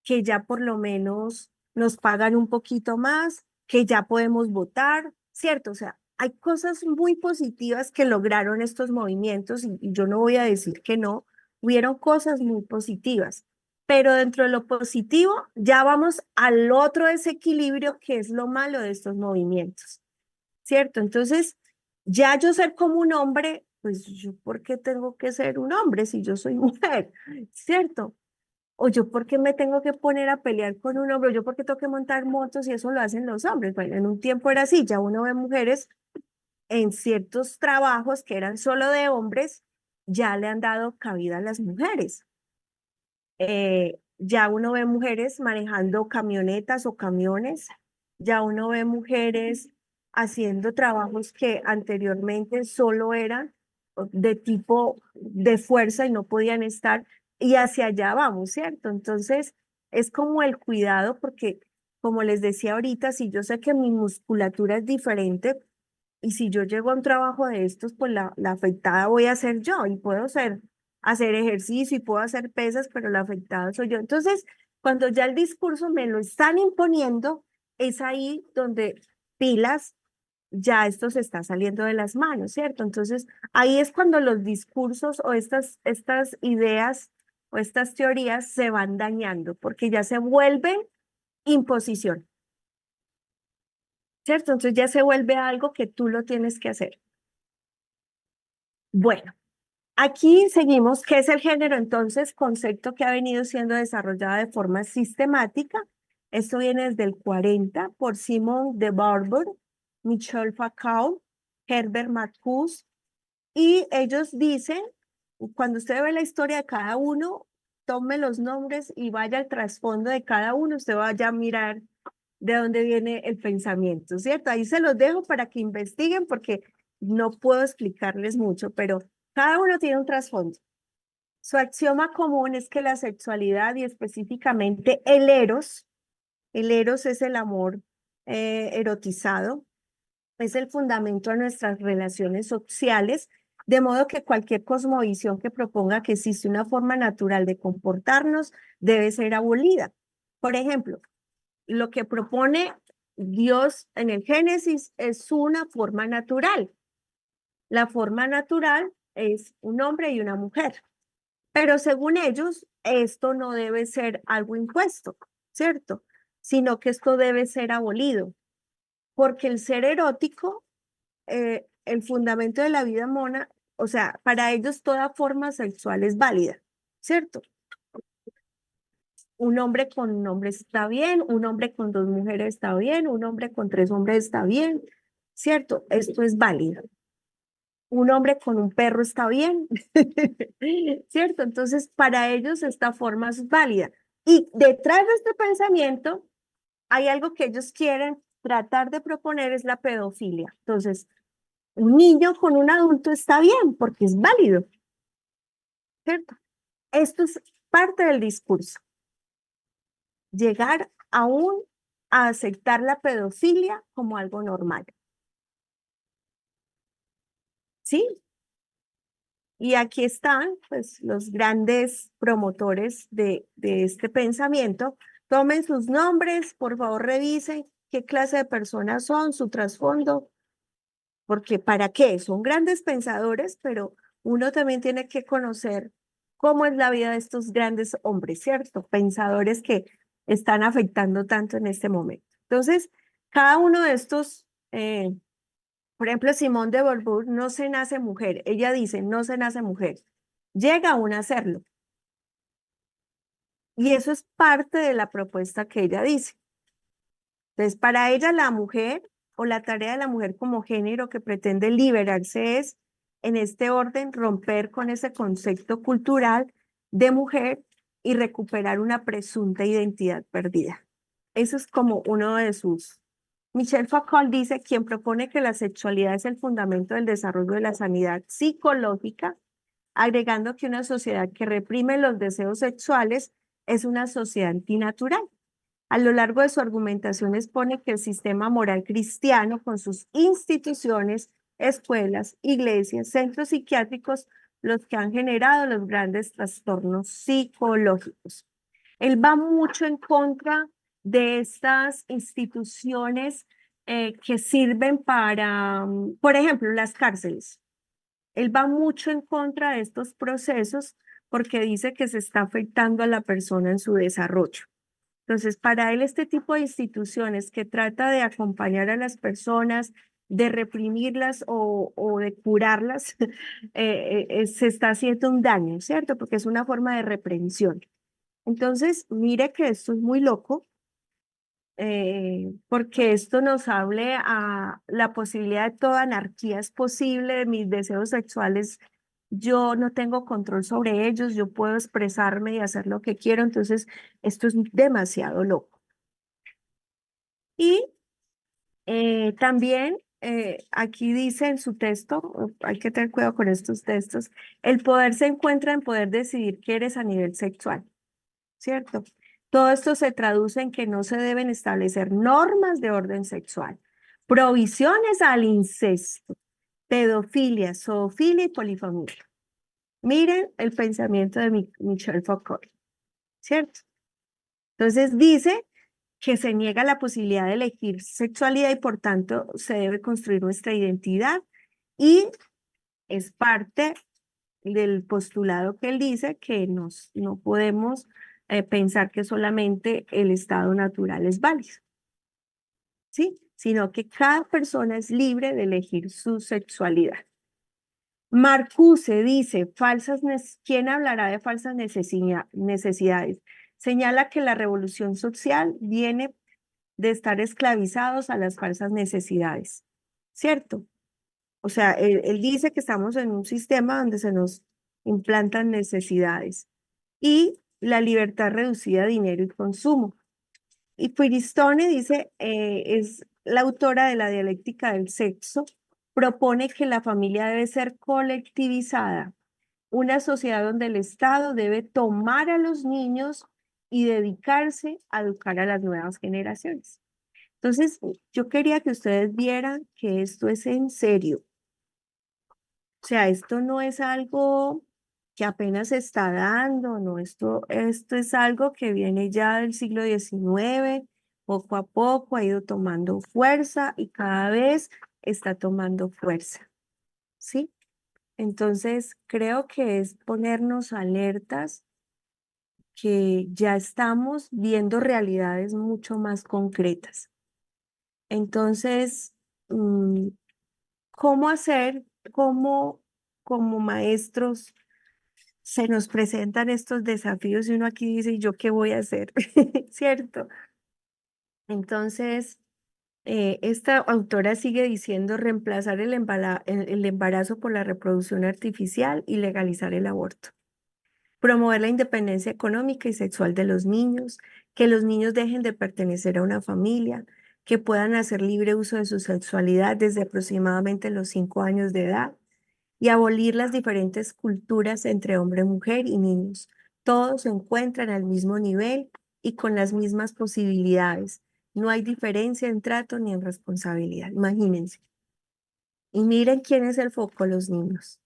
que ya por lo menos nos pagan un poquito más, que ya podemos votar, ¿cierto? O sea, hay cosas muy positivas que lograron estos movimientos y yo no voy a decir que no, hubieron cosas muy positivas, pero dentro de lo positivo ya vamos al otro desequilibrio que es lo malo de estos movimientos. ¿Cierto? Entonces, ya yo ser como un hombre, pues yo, ¿por qué tengo que ser un hombre si yo soy mujer? ¿Cierto? O yo, ¿por qué me tengo que poner a pelear con un hombre? O yo, ¿por qué tengo que montar motos y eso lo hacen los hombres? Bueno, en un tiempo era así, ya uno ve mujeres en ciertos trabajos que eran solo de hombres, ya le han dado cabida a las mujeres. Ya uno ve mujeres manejando camionetas o camiones, ya uno ve mujeres haciendo trabajos que anteriormente solo eran de tipo de fuerza y no podían estar, y hacia allá vamos, ¿cierto? Entonces, es como el cuidado, porque como les decía ahorita, si yo sé que mi musculatura es diferente, y si yo llego a un trabajo de estos, pues la afectada voy a ser yo y puedo hacer ejercicio y puedo hacer pesas, pero la afectada soy yo. Entonces, cuando ya el discurso me lo están imponiendo, es ahí donde pilas, ya esto se está saliendo de las manos, ¿cierto? Entonces, ahí es cuando los discursos o estas ideas o estas teorías se van dañando, porque ya se vuelven imposición, ¿cierto? Entonces ya se vuelve algo que tú lo tienes que hacer. Bueno, aquí seguimos. ¿Qué es el género? Entonces, concepto que ha venido siendo desarrollado de forma sistemática. Esto viene desde el 40 por Simon de Beauvoir, Michel Foucault, Herbert Marcuse, y ellos dicen, cuando usted ve la historia de cada uno, tome los nombres y vaya al trasfondo de cada uno, usted vaya a mirar de dónde viene el pensamiento, ¿cierto? Ahí se los dejo para que investiguen porque no puedo explicarles mucho, pero cada uno tiene un trasfondo. Su axioma común es que la sexualidad y específicamente el eros es el amor erotizado, es el fundamento de nuestras relaciones sociales, de modo que cualquier cosmovisión que proponga que existe una forma natural de comportarnos debe ser abolida. Por ejemplo, lo que propone Dios en el Génesis es una forma natural. La forma natural es un hombre y una mujer, pero según ellos, esto no debe ser algo impuesto, ¿cierto? Sino que esto debe ser abolido, porque el ser erótico, el fundamento de la vida mona, o sea, para ellos toda forma sexual es válida, ¿cierto? Un hombre con un hombre está bien, un hombre con dos mujeres está bien, un hombre con tres hombres está bien, ¿cierto? Esto es válido. Un hombre con un perro está bien, ¿cierto? Entonces, para ellos esta forma es válida. Y detrás de este pensamiento hay algo que ellos quieren tratar de proponer, es la pedofilia. Entonces, un niño con un adulto está bien porque es válido, ¿cierto? Esto es parte del discurso. Llegar aún a aceptar la pedofilia como algo normal, ¿sí? Y aquí están, pues, los grandes promotores de este pensamiento. Tomen sus nombres, por favor, revisen qué clase de personas son, su trasfondo, porque ¿para qué? Son grandes pensadores, pero uno también tiene que conocer cómo es la vida de estos grandes hombres, ¿cierto? Pensadores que están afectando tanto en este momento. Entonces, cada uno de estos, por ejemplo, Simone de Beauvoir no se nace mujer. Ella dice, no se nace mujer. Llega aún a serlo. Y eso es parte de la propuesta que ella dice. Entonces, para ella la mujer o la tarea de la mujer como género que pretende liberarse es, en este orden, romper con ese concepto cultural de mujer y recuperar una presunta identidad perdida. Eso es como uno de sus. Michel Foucault dice, quien propone que la sexualidad es el fundamento del desarrollo de la sanidad psicológica, agregando que una sociedad que reprime los deseos sexuales es una sociedad antinatural. A lo largo de su argumentación expone que el sistema moral cristiano, con sus instituciones, escuelas, iglesias, centros psiquiátricos, los que han generado los grandes trastornos psicológicos. Él va mucho en contra de estas instituciones que sirven para, por ejemplo, las cárceles. Él va mucho en contra de estos procesos porque dice que se está afectando a la persona en su desarrollo. Entonces, para él este tipo de instituciones que trata de acompañar a las personas, de reprimirlas o de curarlas, se está haciendo un daño, ¿cierto? Porque es una forma de reprensión. Entonces, mire que esto es muy loco, porque esto nos hable a la posibilidad de toda anarquía es posible, de mis deseos sexuales, yo no tengo control sobre ellos, yo puedo expresarme y hacer lo que quiero, entonces esto es demasiado loco. Y también aquí dice en su texto, hay que tener cuidado con estos textos, el poder se encuentra en poder decidir qué eres a nivel sexual, ¿cierto? Todo esto se traduce en que no se deben establecer normas de orden sexual, prohibiciones al incesto, pedofilia, zoofilia y polifonía. Miren el pensamiento de Michel Foucault, ¿cierto? Entonces dice que se niega la posibilidad de elegir sexualidad y por tanto se debe construir nuestra identidad y es parte del postulado que él dice que no podemos pensar que solamente el estado natural es válido, ¿sí? Sino que cada persona es libre de elegir su sexualidad. Marcuse dice, ¿quién hablará de falsas necesidades? Señala que la revolución social viene de estar esclavizados a las falsas necesidades, ¿cierto? O sea, él dice que estamos en un sistema donde se nos implantan necesidades y la libertad reducida a dinero y consumo. Y Firestone dice, es la autora de la dialéctica del sexo, propone que la familia debe ser colectivizada, una sociedad donde el Estado debe tomar a los niños y dedicarse a educar a las nuevas generaciones. Entonces, yo quería que ustedes vieran que esto es en serio. O sea, esto no es algo que apenas se está dando, no, esto es algo que viene ya del siglo XIX, poco a poco ha ido tomando fuerza y cada vez está tomando fuerza, ¿sí? Entonces, creo que es ponernos alertas que ya estamos viendo realidades mucho más concretas. Entonces, mm, ¿cómo hacer, cómo como maestros se nos presentan estos desafíos y uno aquí dice, ¿y yo qué voy a hacer? ¿Cierto? Entonces, esta autora sigue diciendo reemplazar el embarazo por la reproducción artificial y legalizar el aborto. Promover la independencia económica y sexual de los niños, que los niños dejen de pertenecer a una familia, que puedan hacer libre uso de su sexualidad desde aproximadamente los 5 años de edad y abolir las diferentes culturas entre hombre, mujer y niños. Todos se encuentran al mismo nivel y con las mismas posibilidades. No hay diferencia en trato ni en responsabilidad. Imagínense. Y miren quién es el foco, los niños.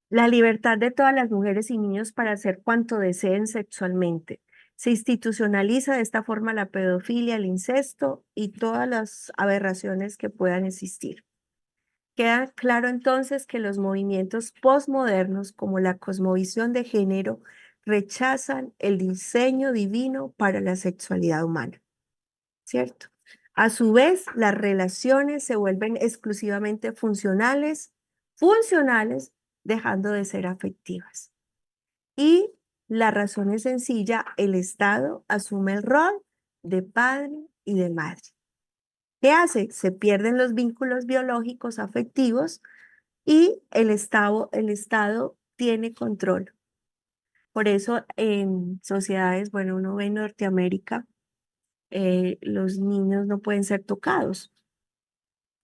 La libertad de todas las mujeres y niños para hacer cuanto deseen sexualmente. Se institucionaliza de esta forma la pedofilia, el incesto y todas las aberraciones que puedan existir. Queda claro entonces que los movimientos postmodernos, como la cosmovisión de género, rechazan el diseño divino para la sexualidad humana, ¿cierto? A su vez, las relaciones se vuelven exclusivamente funcionales, dejando de ser afectivas. Y la razón es sencilla, el Estado asume el rol de padre y de madre. ¿Qué hace? Se pierden los vínculos biológicos afectivos y el Estado tiene control. Por eso en sociedades, bueno, uno ve en Norteamérica, los niños no pueden ser tocados.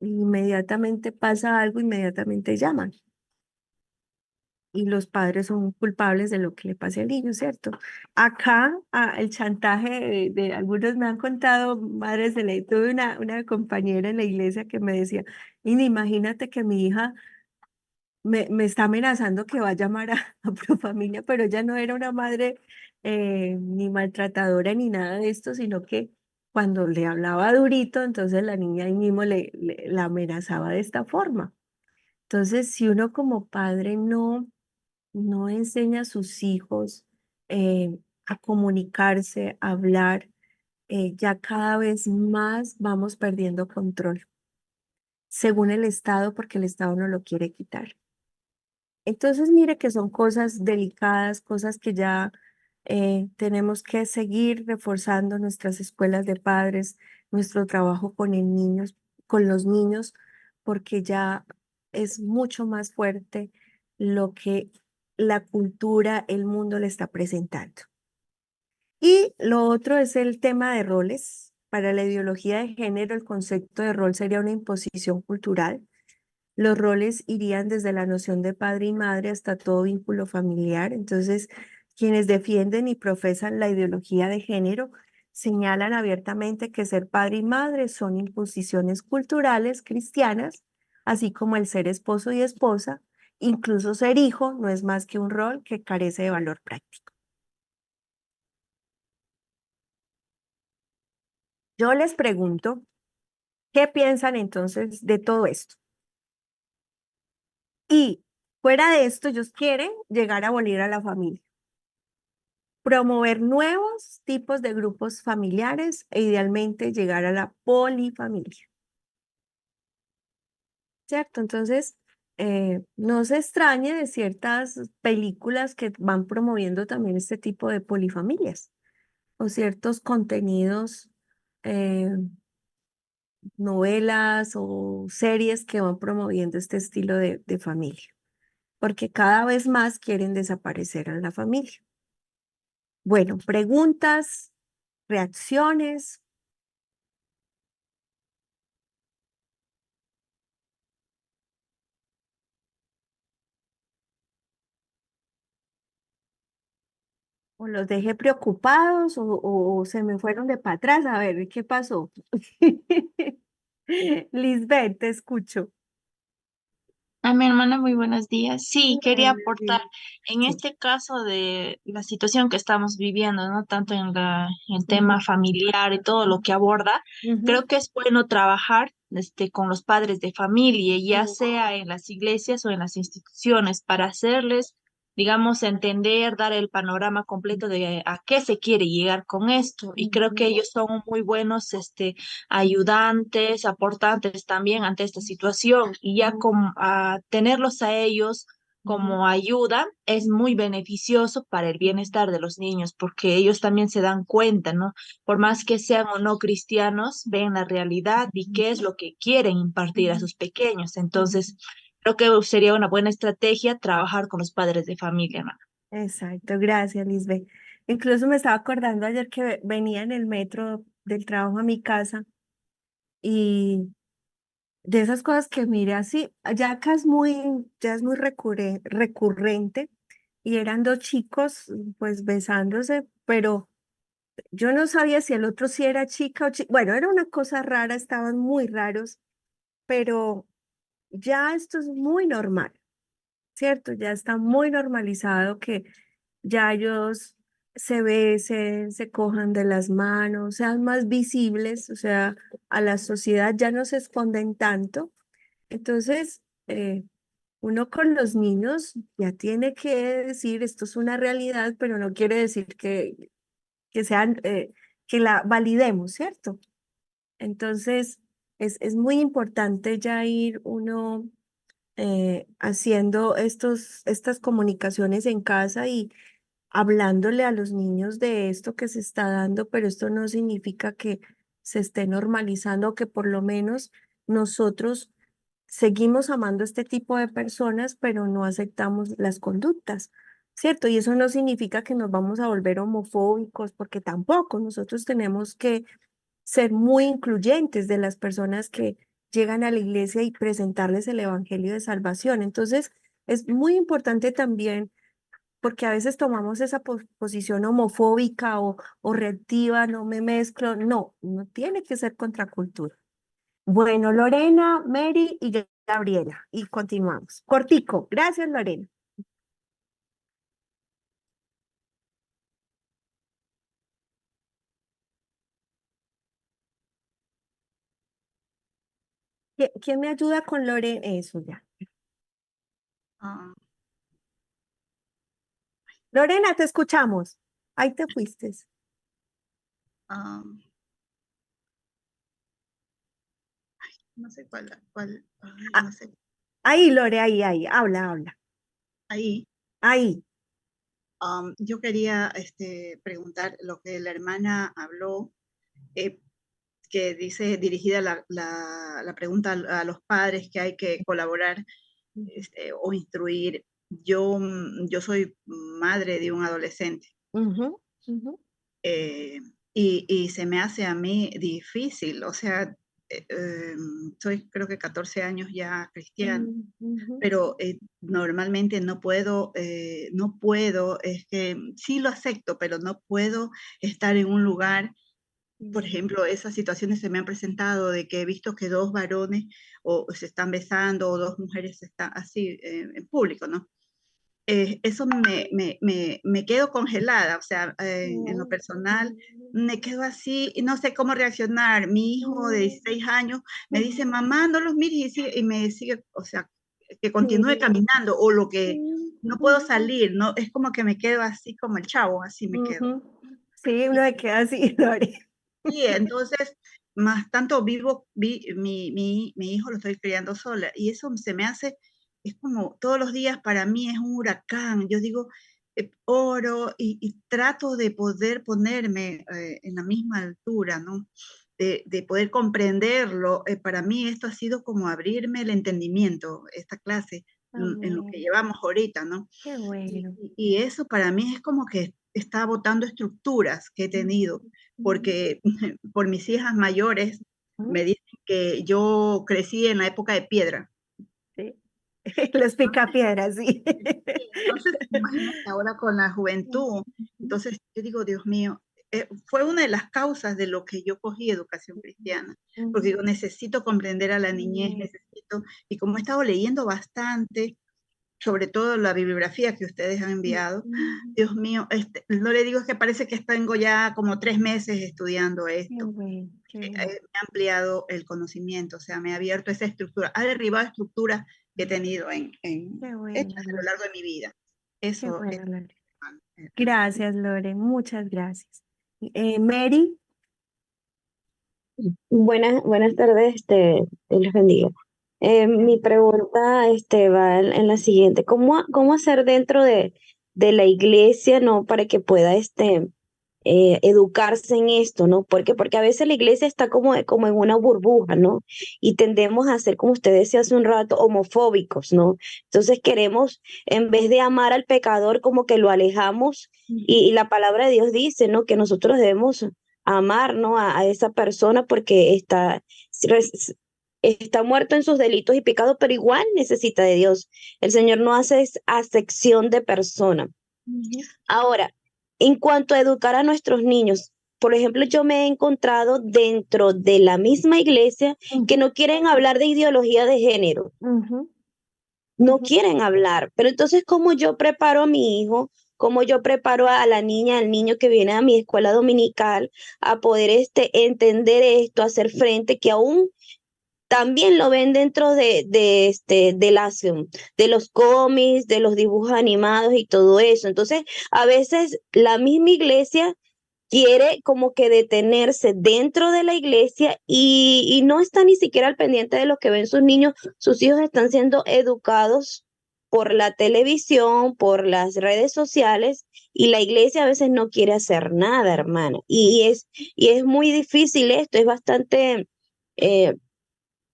Inmediatamente pasa algo, inmediatamente llaman. Y los padres son culpables de lo que le pase al niño, ¿cierto? Acá, el chantaje de algunos me han contado, madres de ley, tuve una compañera en la iglesia que me decía, y imagínate que mi hija me está amenazando que va a llamar a Profamilia, pero ella no era una madre ni maltratadora ni nada de esto, sino que cuando le hablaba durito, entonces la niña ahí mismo la amenazaba de esta forma. Entonces, si uno como padre no enseña a sus hijos a comunicarse, a hablar, ya cada vez más vamos perdiendo control, según el Estado, porque el Estado no lo quiere quitar. Entonces, mire que son cosas delicadas, cosas que ya tenemos que seguir reforzando nuestras escuelas de padres, nuestro trabajo con el niños, con los niños, porque ya es mucho más fuerte lo que la cultura, el mundo le está presentando. Y lo otro es el tema de roles. Para la ideología de género, el concepto de rol sería una imposición cultural. Los roles irían desde la noción de padre y madre hasta todo vínculo familiar. Entonces, quienes defienden y profesan la ideología de género señalan abiertamente que ser padre y madre son imposiciones culturales cristianas, así como el ser esposo y esposa. Incluso ser hijo no es más que un rol que carece de valor práctico. Yo les pregunto, ¿qué piensan entonces de todo esto? Y fuera de esto, ellos quieren llegar a abolir a la familia, promover nuevos tipos de grupos familiares e idealmente llegar a la polifamilia, ¿cierto? Entonces, no se extrañe de ciertas películas que van promoviendo también este tipo de polifamilias o ciertos contenidos, eh, novelas o series que van promoviendo este estilo de familia, porque cada vez más quieren desaparecer a la familia. Bueno, preguntas, reacciones. O los dejé preocupados o se me fueron de para atrás. A ver, ¿qué pasó? Lisbeth, te escucho. A mi hermana, muy buenos días. Sí, quería Buenos aportar días. en Sí. este caso de la situación que estamos viviendo, ¿no? Tanto en el Ujú, tema familiar y todo lo que aborda, ujú, creo que es bueno trabajar con los padres de familia, ya ujú, sea en las iglesias o en las instituciones, para hacerles, digamos, entender, dar el panorama completo de a qué se quiere llegar con esto. Y creo que ujú, ellos son muy buenos, ayudantes, aportantes también ante esta situación y ya como a tenerlos a ellos ujú, como ayuda es muy beneficioso para el bienestar de los niños porque ellos también se dan cuenta, ¿no? Por más que sean o no cristianos, ven la realidad y qué es lo que quieren impartir a ujú, sus pequeños. ujú. Entonces, creo que sería una buena estrategia trabajar con los padres de familia, ¿no? Exacto, gracias, Lisbeth. Incluso me estaba acordando ayer que venía en el metro del trabajo a mi casa y de esas cosas que mire así, ya acá ya es muy recurrente y eran dos chicos pues besándose, pero yo no sabía si el otro sí era chica o chico. Bueno, era una cosa rara, estaban muy raros, pero ya esto es muy normal, ¿cierto? Ya está muy normalizado que ya ellos se besen, se cojan de las manos, sean más visibles, o sea, a la sociedad ya no se esconden tanto. Entonces, uno con los niños ya tiene que decir, esto es una realidad, pero no quiere decir que sean, que la validemos, ¿cierto? Entonces, es muy importante ya ir uno haciendo estas comunicaciones en casa y hablándole a los niños de esto que se está dando, pero esto no significa que se esté normalizando o que por lo menos nosotros seguimos amando a este tipo de personas, pero no aceptamos las conductas, ¿cierto? Y eso no significa que nos vamos a volver homofóbicos, porque tampoco nosotros tenemos que ser muy incluyentes de las personas que llegan a la iglesia y presentarles el evangelio de salvación. Entonces, es muy importante también, porque a veces tomamos esa posición homofóbica o reactiva, no me mezclo. No, no tiene que ser contracultura. Bueno, Lorena, Mary y Gabriela. Y continuamos. Cortico. Gracias, Lorena. ¿Quién me ayuda con Lorena? Eso ya. Ah, Lorena, te escuchamos. Ahí te fuiste. ah, no sé cuál, ay, Ah, no sé. ahí, Lore, ahí, ahí. Habla, habla. Ahí, Ahí. yo quería preguntar lo que la hermana habló, eh, que dice dirigida la pregunta a los padres que hay que colaborar o instruir. Yo soy madre de un adolescente Ujú, ujú, eh, y se me hace a mí difícil, o sea, soy creo que 14 años ya cristiana, ujú, pero normalmente no puedo, es que sí lo acepto, pero no puedo estar en un lugar. Por ujú, ejemplo, esas situaciones se me han presentado de que he visto que dos varones o se están besando o dos mujeres están así en público, ¿no? Eso me quedo congelada, o sea, en lo personal me quedo así y no sé cómo reaccionar. Mi hijo de 16 años me dice, mamá, no los mires y me sigue, o sea, que continúe sí, caminando o lo que no puedo ujú, salir, ¿no? Es como que me quedo así como el chavo, así me quedo. ujú. Sí, uno se queda así, Lore. Sí, entonces, más tanto mi hijo lo estoy criando sola y eso se me hace, es como todos los días para mí es un huracán. Yo digo, oro y trato de poder ponerme en la misma altura, ¿no? De poder comprenderlo. Para mí esto ha sido como abrirme el entendimiento, esta clase, en lo que Amén. llevamos ahorita, ¿no? Qué Y, bueno. y eso para mí es como que está botando estructuras que he tenido porque por mis hijas mayores Ujú, me dicen que yo crecí en la época de piedra. sí. Los picapiedras, sí. Sí, entonces, imagínate ahora con la juventud. Entonces, yo digo, Dios mío, fue una de las causas de lo que yo cogí educación cristiana, porque Ujú, digo, necesito comprender a la niñez, necesito, y como he estado leyendo bastante, sobre todo la bibliografía que ustedes han enviado, ujú. Dios mío, no le digo es que parece que tengo ya como 3 meses estudiando Qué esto. bueno, qué bueno. Me ha ampliado el conocimiento, o sea, me ha abierto esa estructura, ha derribado estructuras que he tenido Qué hechas bueno, a lo Lore. largo de mi vida. Qué Eso es bueno, Lore. hermano. Gracias, Lore. Muchas gracias. Mary. Buenas tardes, Dios les bendiga. Mi pregunta, va en la siguiente. ¿Cómo hacer dentro de la iglesia, no, para que pueda, educarse en esto, ¿no? Porque a veces la iglesia está como en una burbuja, ¿no? Y tendemos a ser, como usted decía hace un rato, homofóbicos, ¿no? Entonces queremos, en vez de amar al pecador, como que lo alejamos. Y la palabra de Dios dice, ¿no? Que nosotros debemos amar, ¿no? A esa persona porque está muerto en sus delitos y pecados, pero igual necesita de Dios. El Señor no hace acepción de persona. Ujú, Ahora, en cuanto a educar a nuestros niños, por ejemplo, yo me he encontrado dentro de la misma iglesia que ujú, no quieren hablar de ideología de género, ujú, no ujú, quieren hablar. Pero entonces, ¿cómo yo preparo a mi hijo? ¿Cómo yo preparo a la niña, al niño que viene a mi escuela dominical a poder entender esto, hacer frente, que aún también lo ven dentro de los cómics, de los dibujos animados y todo eso? Entonces, a veces la misma iglesia quiere como que detenerse dentro de la iglesia y no está ni siquiera al pendiente de lo que ven sus niños. Sus hijos están siendo educados por la televisión, por las redes sociales, y la iglesia a veces no quiere hacer nada, hermana. Y es muy difícil esto, es bastante eh,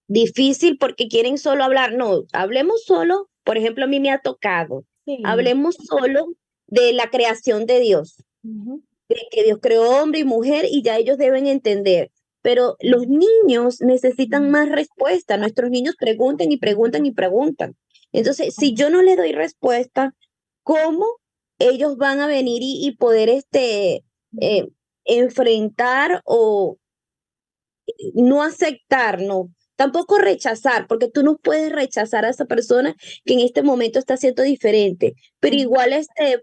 difícil porque quieren solo hablar. No, hablemos solo, por ejemplo, a mí me ha tocado, sí. hablemos solo de la creación de Dios, Ujú, de que Dios creó hombre y mujer y ya ellos deben entender. Pero los niños necesitan más respuesta. Nuestros niños preguntan y preguntan y preguntan. Entonces, si yo no les doy respuesta, ¿cómo ellos van a venir y poder eh, enfrentar o no aceptar, no, tampoco rechazar, porque tú no puedes rechazar a esa persona que en este momento está siendo diferente, pero ujú, igual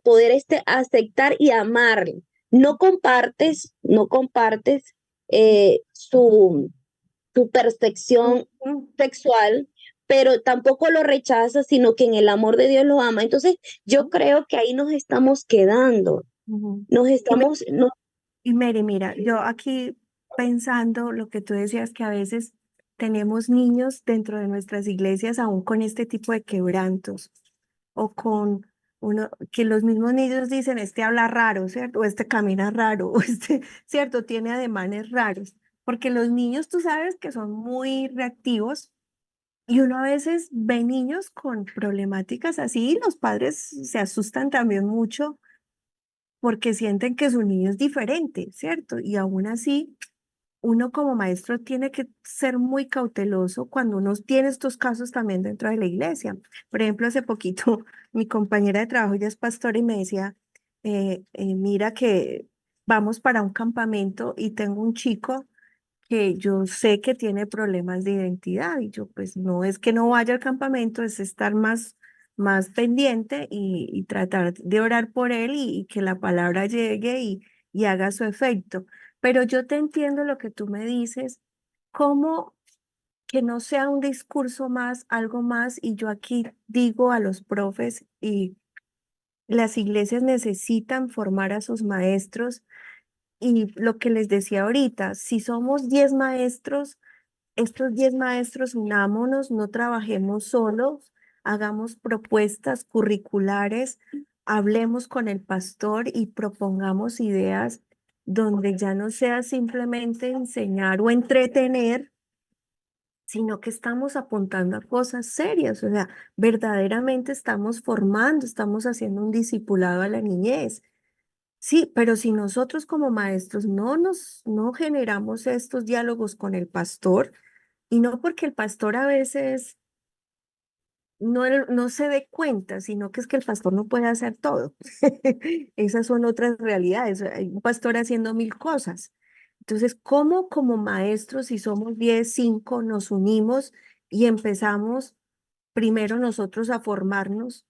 poder aceptar y amar. No compartes su percepción ujú, sexual, pero tampoco lo rechazas, sino que en el amor de Dios lo ama. Entonces, yo creo que ahí nos estamos quedando, ujú. nos Y me- estamos, no, Y Mary, mira, yo aquí pensando lo que tú decías, que a veces tenemos niños dentro de nuestras iglesias aún con este tipo de quebrantos o con uno, que los mismos niños dicen, este habla raro, ¿cierto? O este camina raro, o este, ¿cierto? Tiene ademanes raros, porque los niños tú sabes que son muy reactivos y uno a veces ve niños con problemáticas así y los padres se asustan también mucho porque sienten que su niño es diferente, ¿cierto? Y aún así uno como maestro tiene que ser muy cauteloso cuando uno tiene estos casos también dentro de la iglesia. Por ejemplo, hace poquito mi compañera de trabajo, ella es pastora y me decía, mira que vamos para un campamento y tengo un chico que yo sé que tiene problemas de identidad y yo pues no es que no vaya al campamento, es estar más pendiente y tratar de orar por él y que la palabra llegue y haga su efecto. Pero yo te entiendo lo que tú me dices, como que no sea un discurso más, algo más, y yo aquí digo a los profes y las iglesias necesitan formar a sus maestros y lo que les decía ahorita, si somos 10 maestros, estos 10 maestros unámonos, no trabajemos solos, hagamos propuestas curriculares, hablemos con el pastor y propongamos ideas donde ya no sea simplemente enseñar o entretener, sino que estamos apuntando a cosas serias, o sea, verdaderamente estamos formando, estamos haciendo un discipulado a la niñez. Sí, pero si nosotros como maestros no generamos estos diálogos con el pastor, y no porque el pastor a veces no se dé cuenta, sino que es que el pastor no puede hacer todo. Esas son otras realidades. Hay un pastor haciendo mil cosas. Entonces, ¿cómo como maestros, si somos 10 5 nos unimos y empezamos primero nosotros a formarlos?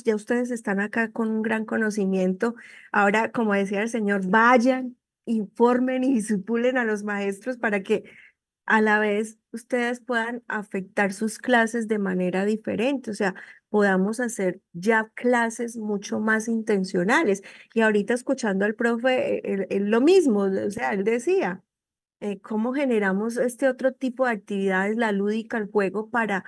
Ya ustedes están acá con un gran conocimiento. Ahora, como decía el Señor, vayan, informen y disipulen a los maestros para que a la vez ustedes puedan afectar sus clases de manera diferente, o sea, podamos hacer ya clases mucho más intencionales. Y ahorita escuchando al profe, él lo mismo, o sea, él decía, cómo generamos este otro tipo de actividades, la lúdica, el juego, para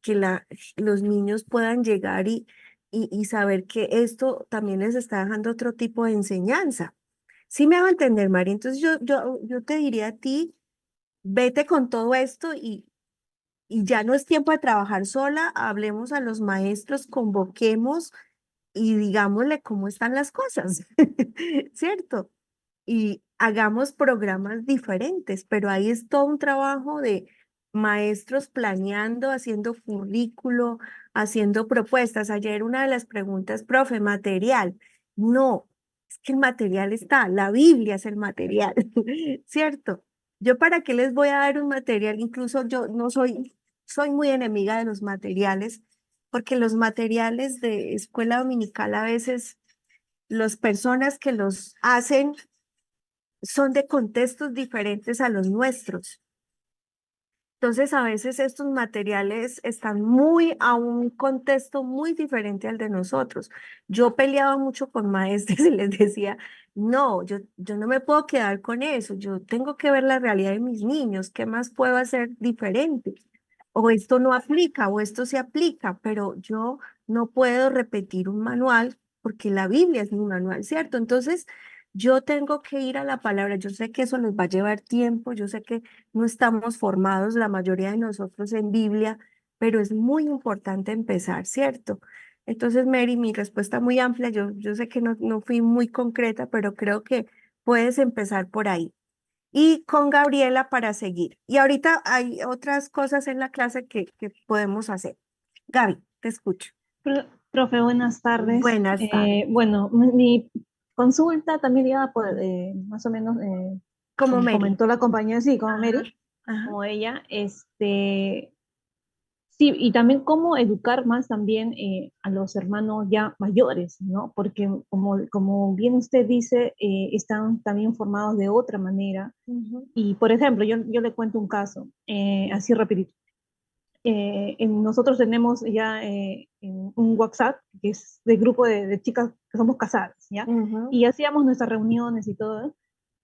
que los niños puedan llegar y saber que esto también les está dejando otro tipo de enseñanza. Sí me va a entender, María. Entonces yo te diría a ti, vete con todo esto y ya no es tiempo de trabajar sola, hablemos a los maestros, convoquemos y digámosle cómo están las cosas, ¿cierto? Y hagamos programas diferentes, pero ahí es todo un trabajo de maestros planeando, haciendo currículo, haciendo propuestas. Ayer una de las preguntas, profe, material. No, es que el material está, la Biblia es el material, ¿cierto? Yo para qué les voy a dar un material, incluso yo no soy muy enemiga de los materiales, porque los materiales de escuela dominical a veces las personas que los hacen son de contextos diferentes a los nuestros. Entonces, a veces estos materiales están muy a un contexto muy diferente al de nosotros. Yo peleaba mucho con maestros y les decía, no, yo no me puedo quedar con eso, yo tengo que ver la realidad de mis niños, ¿qué más puedo hacer diferente? O esto no aplica, o esto se aplica, pero yo no puedo repetir un manual porque la Biblia es mi manual, ¿cierto? Entonces, yo tengo que ir a la palabra. Yo sé que eso nos va a llevar tiempo, yo sé que no estamos formados la mayoría de nosotros en Biblia, pero es muy importante empezar, ¿cierto? Entonces, Mary, mi respuesta muy amplia, yo sé que no fui muy concreta, pero creo que puedes empezar por ahí y con Gabriela para seguir. Y ahorita hay otras cosas en la clase que podemos hacer. Gaby, te escucho. Profe, buenas tardes. Buenas tardes. Bueno, mi consulta también iba por, más o menos, Como como Mary. comentó la compañera, sí, como Ajá, Mary, ajá. como ella, sí, y también cómo educar más también a los hermanos ya mayores, ¿no? Porque como bien usted dice, están también formados de otra manera. Ujú, Y, por ejemplo, yo le cuento un caso, así rapidito. Nosotros tenemos ya un WhatsApp que es de grupo de chicas que somos casadas, ¿ya? ujú, Y hacíamos nuestras reuniones y todo,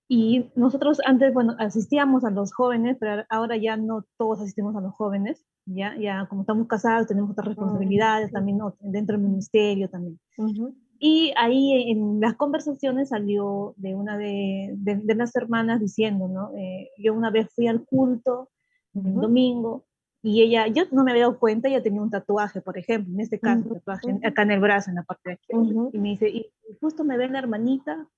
Y nosotros antes, bueno, asistíamos a los jóvenes, pero ahora ya no todos asistimos a los jóvenes, ya como estamos casados tenemos otras responsabilidades Ujú, también, ¿no? Dentro del ministerio también. ujú, Y ahí en las conversaciones salió de una de las hermanas diciendo, ¿no? Yo una vez fui al culto un ujú, domingo y yo no me había dado cuenta, ella tenía un tatuaje, por ejemplo, en este caso, un ujú, tatuaje ujú, acá en el brazo, en la parte de aquí. ujú, Y me dice, y justo me ve la hermanita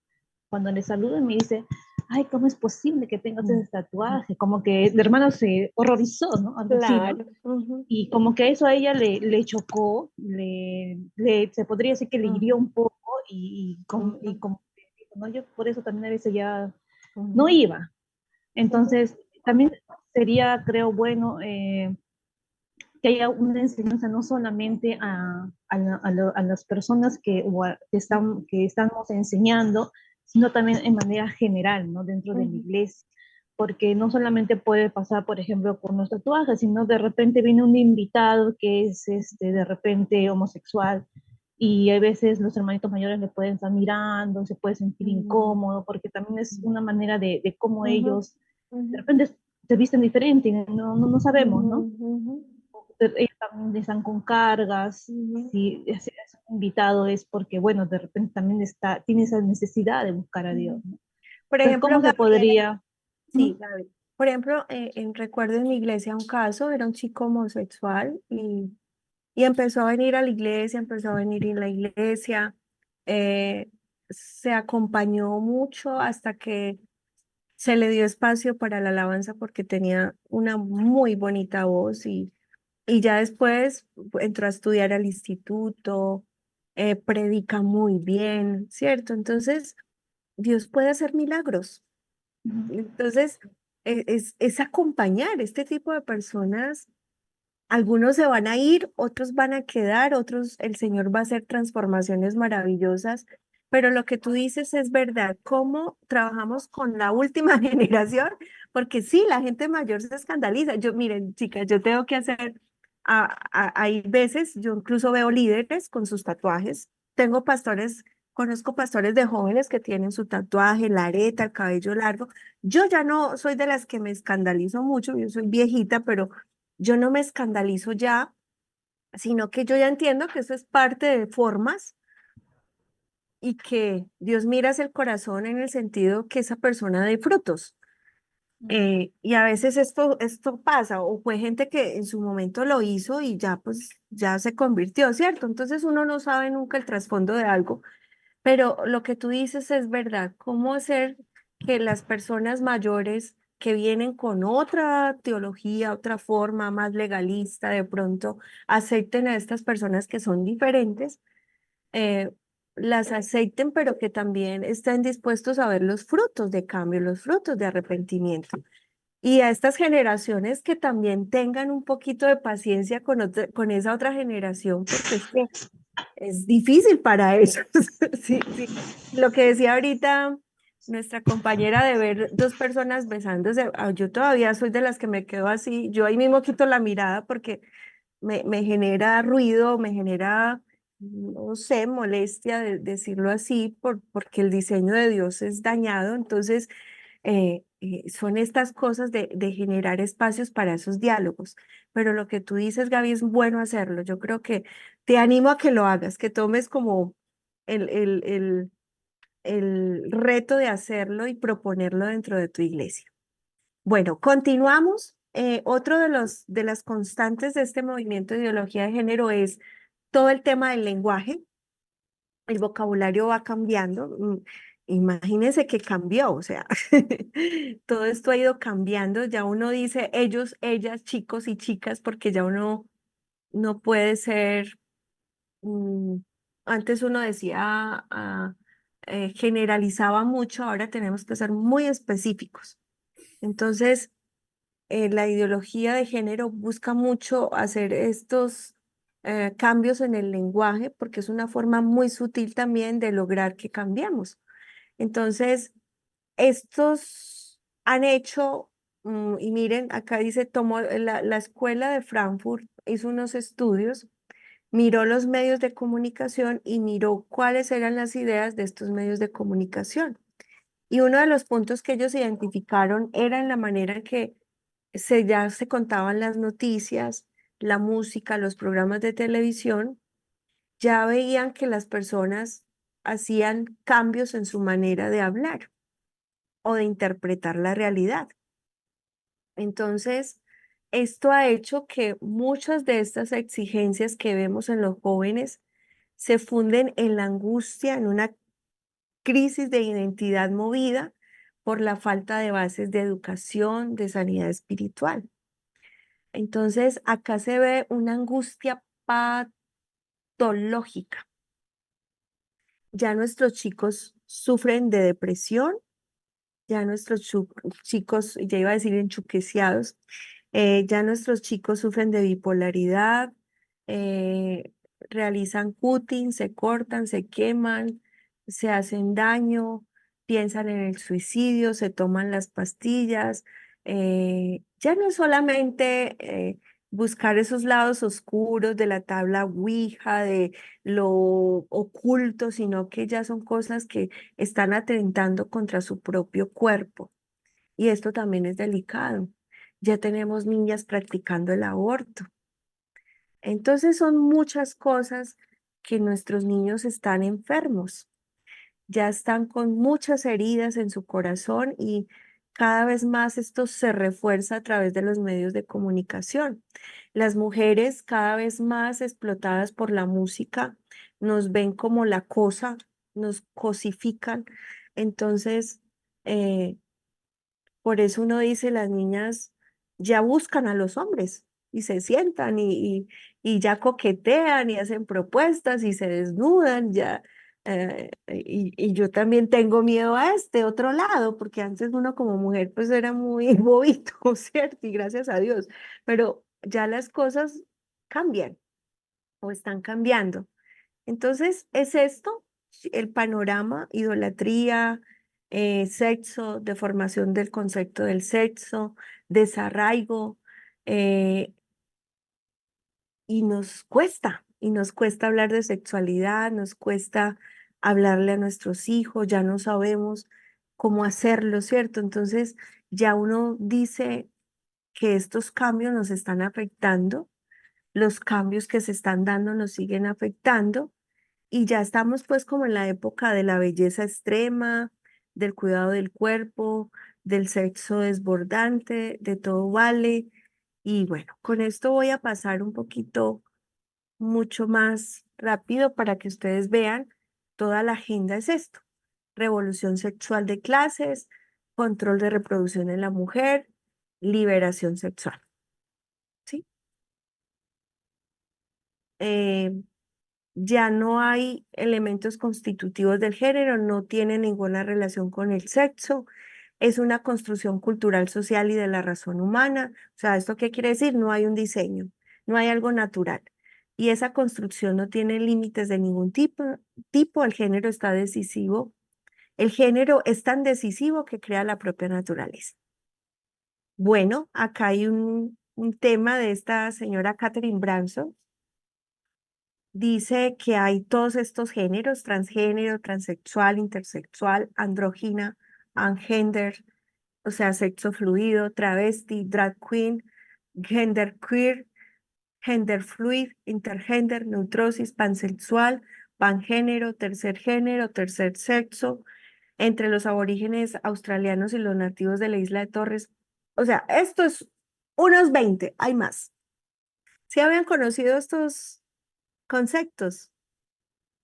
cuando le saludo y me dice, ay, ¿cómo es posible que tengas ujú. ese tatuaje? Como que el hermano se horrorizó, ¿no? Algo así, ¿no? Claro. Ujú, Y como que eso a ella le chocó, se podría decir que le hirió ujú, un poco y ujú, como que dijo, ¿no? Yo por eso también a veces ya no ujú, iba. ujú, Entonces, también sería, creo, bueno que haya una enseñanza no solamente a las personas que estamos enseñando, sino también en manera general, ¿no? Dentro de la ujú, iglesia. Porque no solamente puede pasar, por ejemplo, por los tatuajes, sino de repente viene un invitado que es de repente homosexual y a veces los hermanitos mayores le pueden estar mirando, se puede sentir incómodo, porque también es una manera de cómo ujú, ellos ujú, de repente se visten diferente, no sabemos, ujú, ¿no? ujú, Ellos también están con cargas, ujú, si es un invitado es porque, bueno, de repente también tiene esa necesidad de buscar a Dios, ujú. ¿no? Por Entonces, ejemplo, ¿cómo se Gabriela, podría? sí, ¿No? Gabriela. Por ejemplo, recuerdo en mi iglesia un caso, era un chico homosexual y empezó a venir a la iglesia, empezó a venir en la iglesia, eh, se acompañó mucho hasta que se le dio espacio para la alabanza porque tenía una muy bonita voz y ya después entró a estudiar al instituto, predica muy bien, ¿cierto? Entonces, Dios puede hacer milagros. Ujú. Entonces, es acompañar este tipo de personas. Algunos se van a ir, otros van a quedar, otros el Señor va a hacer transformaciones maravillosas, pero lo que tú dices es verdad. ¿Cómo trabajamos con la última generación? Porque sí, la gente mayor se escandaliza. Yo, miren, chicas, yo tengo que hacer, hay veces, yo incluso veo líderes con sus tatuajes. Tengo pastores, conozco pastores de jóvenes que tienen su tatuaje, la areta, el cabello largo. Yo ya no soy de las que me escandalizo mucho, yo soy viejita, pero yo no me escandalizo ya, sino que yo ya entiendo que eso es parte de formas y que Dios mira hacia el corazón en el sentido que esa persona dé frutos. Y a veces esto pasa, o fue gente que en su momento lo hizo y ya pues ya se convirtió, ¿cierto? Entonces uno no sabe nunca el trasfondo de algo, pero lo que tú dices es verdad. ¿Cómo hacer que las personas mayores que vienen con otra teología, otra forma más legalista, de pronto acepten a estas personas que son diferentes, eh, las acepten, pero que también estén dispuestos a ver los frutos de cambio, los frutos de arrepentimiento? Y a estas generaciones que también tengan un poquito de paciencia con esa otra generación, porque es que es difícil para ellos. Sí, sí. Lo que decía ahorita nuestra compañera de ver dos personas besándose, yo todavía soy de las que me quedo así, yo ahí mismo quito la mirada porque me genera ruido, me genera, no sé, molestia decirlo así, porque el diseño de Dios es dañado. Entonces, son estas cosas de generar espacios para esos diálogos. Pero lo que tú dices, Gaby, es bueno hacerlo. Yo creo que te animo a que lo hagas, que tomes como el, el, el, el reto de hacerlo y proponerlo dentro de tu iglesia. Bueno, continuamos. Otro de las constantes de este movimiento de ideología de género es todo el tema del lenguaje. El vocabulario va cambiando. Imagínense que cambió, o sea, todo esto ha ido cambiando. Ya uno dice ellos, ellas, chicos y chicas, porque ya uno no puede ser, mm, antes uno decía, generalizaba mucho, ahora tenemos que ser muy específicos. Entonces, la ideología de género busca mucho hacer estos cambios en el lenguaje porque es una forma muy sutil también de lograr que cambiemos. Entonces, estos han hecho, y miren, acá dice, tomó la escuela de Frankfurt, hizo unos estudios, miró los medios de comunicación y miró cuáles eran las ideas de estos medios de comunicación. Y uno de los puntos que ellos identificaron era en la manera en que ya se contaban las noticias, la música, los programas de televisión, ya veían que las personas hacían cambios en su manera de hablar o de interpretar la realidad. Entonces, esto ha hecho que muchas de estas exigencias que vemos en los jóvenes se funden en la angustia, en una crisis de identidad movida por la falta de bases de educación, de sanidad espiritual. Entonces, acá se ve una angustia patológica. Ya nuestros chicos sufren de depresión, ya nuestros chicos, ya iba a decir enchuqueciados, ya nuestros chicos sufren de bipolaridad, eh, realizan cutting, se cortan, se queman, se hacen daño, piensan en el suicidio, se toman las pastillas. Ya no es solamente buscar esos lados oscuros de la tabla Ouija, de lo oculto, sino que ya son cosas que están atentando contra su propio cuerpo. Y esto también es delicado. Ya tenemos niñas practicando el aborto. Entonces son muchas cosas que nuestros niños están enfermos, ya están con muchas heridas en su corazón y cada vez más esto se refuerza a través de los medios de comunicación. Las mujeres cada vez más explotadas por la música nos ven como la cosa, nos cosifican. Entonces, eh, por eso uno dice, las niñas ya buscan a los hombres y se sientan y ya coquetean y hacen propuestas y se desnudan ya. Y yo también tengo miedo a este otro lado, porque antes uno como mujer pues era muy bobito, ¿cierto? Y gracias a Dios, pero ya las cosas cambian o están cambiando. Entonces, es esto, el panorama, idolatría, sexo, deformación del concepto del sexo, desarraigo, eh, y nos cuesta hablar de sexualidad, nos cuesta hablarle a nuestros hijos, ya no sabemos cómo hacerlo, ¿cierto? Entonces, ya uno dice que estos cambios nos están afectando, los cambios que se están dando nos siguen afectando y ya estamos pues como en la época de la belleza extrema, del cuidado del cuerpo, del sexo desbordante, de todo vale. Y bueno, con esto voy a pasar un poquito mucho más rápido para que ustedes vean, toda la agenda es esto: revolución sexual de clases, control de reproducción en la mujer, liberación sexual, ¿sí? Eh, ya no hay elementos constitutivos del género, no tiene ninguna relación con el sexo, es una construcción cultural, social y de la razón humana. O sea, ¿esto qué quiere decir? No hay un diseño, no hay algo natural. Y esa construcción no tiene límites de ningún tipo, el género está decisivo. El género es tan decisivo que crea la propia naturaleza. Bueno, acá hay un tema de esta señora Catherine Branson. Dice que hay todos estos géneros: transgénero, transexual, intersexual, andrógina, angender, o sea, sexo fluido, travesti, drag queen, gender queer, gender fluid, intergender, neutrosis, pansexual, pangénero, tercer sexo, entre los aborígenes australianos y los nativos de la isla de Torres. O sea, esto es unos 20, hay más. ¿Sí habían conocido estos conceptos?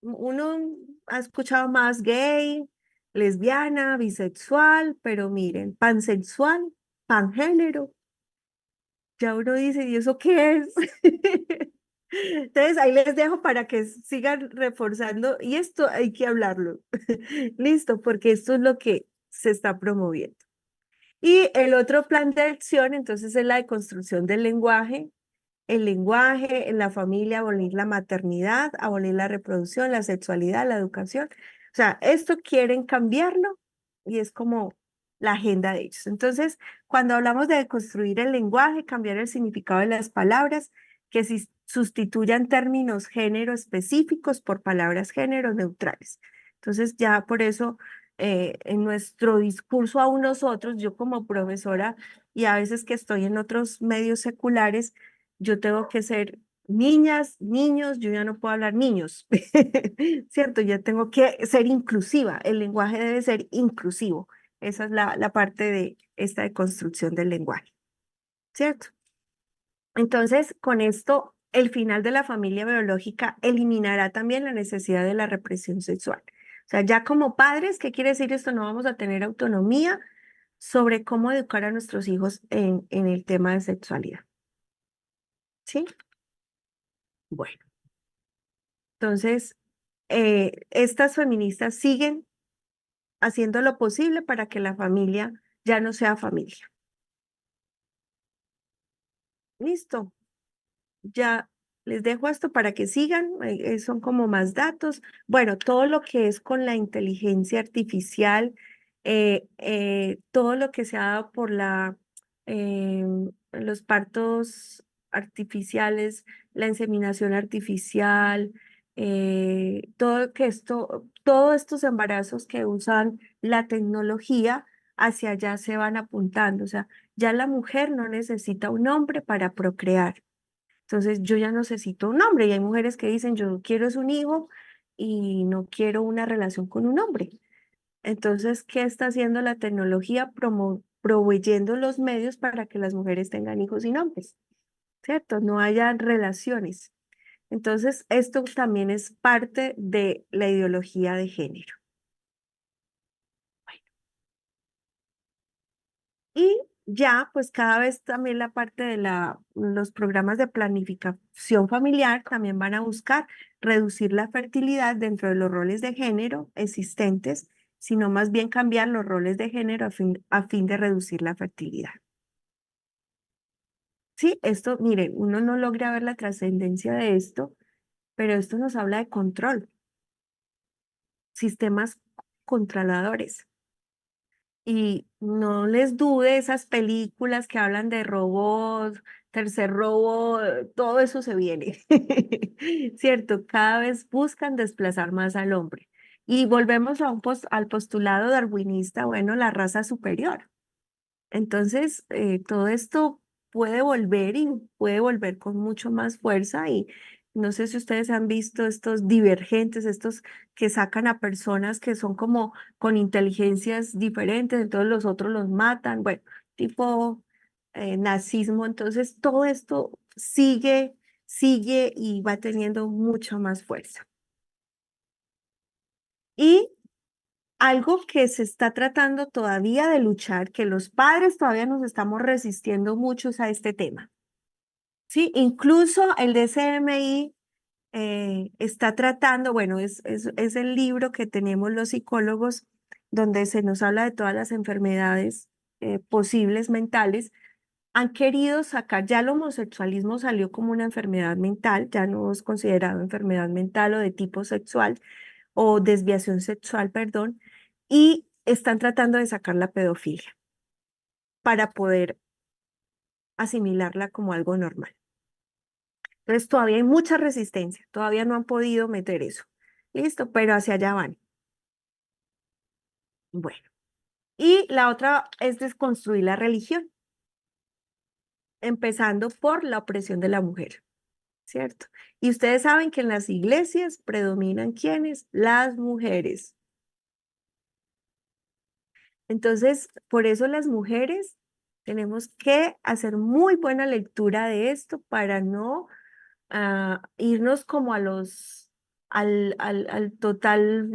Uno ha escuchado más gay, lesbiana, bisexual, pero miren, pansexual, pangénero, ya uno dice, ¿y eso qué es? Entonces ahí les dejo para que sigan reforzando y esto hay que hablarlo. Listo, porque esto es lo que se está promoviendo. Y el otro plan de acción, entonces, es la deconstrucción del lenguaje, el lenguaje, en la familia, abolir la maternidad, abolir la reproducción, la sexualidad, la educación. O sea, esto quieren cambiarlo y es como la agenda de ellos. Entonces, cuando hablamos de construir el lenguaje, cambiar el significado de las palabras, que sustituyan términos género específicos por palabras género neutrales. Entonces, ya por eso en nuestro discurso a nosotros, yo como profesora y a veces que estoy en otros medios seculares, yo tengo que ser niñas, niños, yo ya no puedo hablar niños, ¿cierto? Ya tengo que ser inclusiva, el lenguaje debe ser inclusivo. Esa es la parte de esta deconstrucción del lenguaje, ¿cierto? Entonces, con esto, el final de la familia biológica eliminará también la necesidad de la represión sexual. O sea, ya como padres, ¿qué quiere decir esto? No vamos a tener autonomía sobre cómo educar a nuestros hijos en el tema de sexualidad. ¿Sí? Bueno, entonces, estas feministas siguen haciendo lo posible para que la familia ya no sea familia. Listo. Ya les dejo esto para que sigan, son como más datos. Bueno, todo lo que es con la inteligencia artificial, todo lo que se ha dado por los partos artificiales, la inseminación artificial, todos estos embarazos que usan la tecnología, hacia allá se van apuntando. O sea, ya la mujer no necesita un hombre para procrear. Entonces yo ya no necesito un hombre y hay mujeres que dicen yo quiero es un hijo y no quiero una relación con un hombre. Entonces, ¿qué está haciendo la tecnología? Proveyendo los medios para que las mujeres tengan hijos sin hombres, ¿cierto? No haya relaciones. Entonces, esto también es parte de la ideología de género. Y ya, pues cada vez también la parte de los programas de planificación familiar también van a buscar reducir la fertilidad dentro de los roles de género existentes, sino más bien cambiar los roles de género a fin de reducir la fertilidad. Sí, esto, miren, uno no logra ver la trascendencia de esto, pero esto nos habla de control, sistemas controladores. Y no les dude esas películas que hablan de robots, tercer robot, todo eso se viene, ¿cierto? Cada vez buscan desplazar más al hombre. Y volvemos al postulado darwinista, bueno, la raza superior. Entonces, todo esto puede volver y puede volver con mucho más fuerza y no sé si ustedes han visto estos divergentes, estos que sacan a personas que son como con inteligencias diferentes, entonces los otros los matan, bueno, tipo nazismo, entonces todo esto sigue y va teniendo mucha más fuerza. Y algo que se está tratando todavía de luchar, que los padres todavía nos estamos resistiendo muchos a este tema. Sí, incluso el DCMI está tratando, bueno, es el libro que tenemos los psicólogos donde se nos habla de todas las enfermedades posibles mentales. Han querido sacar, ya el homosexualismo salió como una enfermedad mental, ya no es considerado enfermedad mental o de tipo sexual o desviación sexual, perdón, y están tratando de sacar la pedofilia para poder asimilarla como algo normal. Entonces todavía hay mucha resistencia, todavía no han podido meter eso. Listo, pero hacia allá van. Bueno, y la otra es desconstruir la religión, empezando por la opresión de la mujer, ¿cierto? Y ustedes saben que en las iglesias predominan ¿quiénes? Las mujeres. Entonces, por eso las mujeres tenemos que hacer muy buena lectura de esto para no irnos como al la total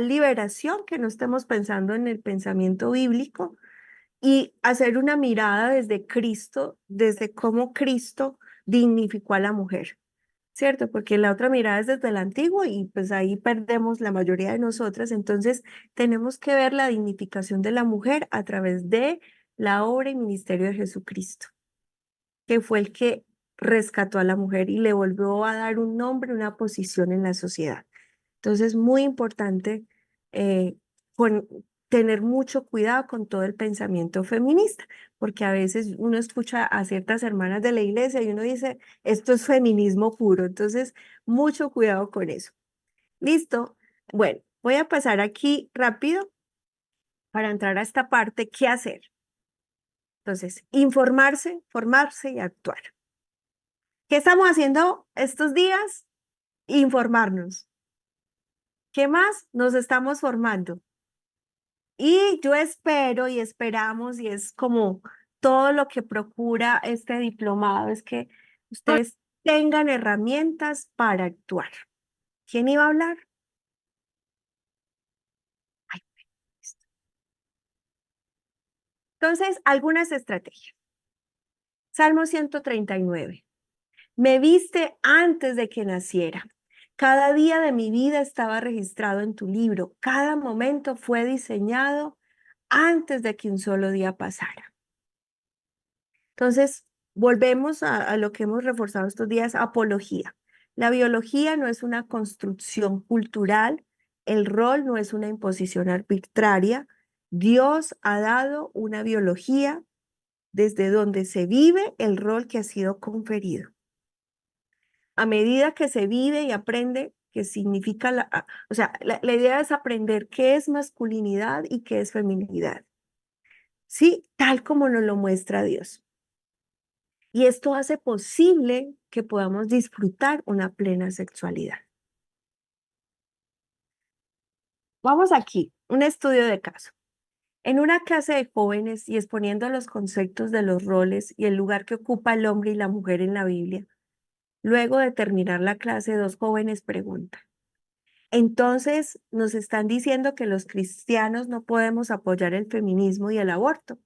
liberación, que no estemos pensando en el pensamiento bíblico y hacer una mirada desde Cristo, desde cómo Cristo dignificó a la mujer. ¿Cierto? Porque la otra mirada es desde el antiguo y pues ahí perdemos la mayoría de nosotras. Entonces tenemos que ver la dignificación de la mujer a través de la obra y ministerio de Jesucristo, que fue el que rescató a la mujer y le volvió a dar un nombre, una posición en la sociedad. Entonces, muy importante eh, con, tener mucho cuidado con todo el pensamiento feminista, porque a veces uno escucha a ciertas hermanas de la iglesia y uno dice, esto es feminismo puro. Entonces, mucho cuidado con eso. ¿Listo? Bueno, Voy a pasar aquí rápido para entrar a esta parte, ¿qué hacer? Entonces, informarse, formarse y actuar. ¿Qué estamos haciendo estos días? Informarnos. ¿Qué más? Nos estamos formando. Y yo espero y esperamos, y es como todo lo que procura este diplomado, es que ustedes tengan herramientas para actuar. ¿Quién iba a hablar? Ay, listo. Entonces, algunas estrategias. Salmo 139. Me viste antes de que naciera. Cada día de mi vida estaba registrado en tu libro. Cada momento fue diseñado antes de que un solo día pasara. Entonces, volvemos a lo que hemos reforzado estos días, apología. La biología no es una construcción cultural, el rol no es una imposición arbitraria. Dios ha dado una biología desde donde se vive el rol que ha sido conferido. A medida que se vive y aprende qué significa o sea, la idea es aprender qué es masculinidad y qué es feminidad. Sí, tal como nos lo muestra Dios. Y esto hace posible que podamos disfrutar una plena sexualidad. Vamos aquí, un estudio de caso. En una clase de jóvenes y exponiendo los conceptos de los roles y el lugar que ocupa el hombre y la mujer en la Biblia, luego de terminar la clase, dos jóvenes preguntan: entonces, nos están diciendo que los cristianos no podemos apoyar el feminismo y el aborto,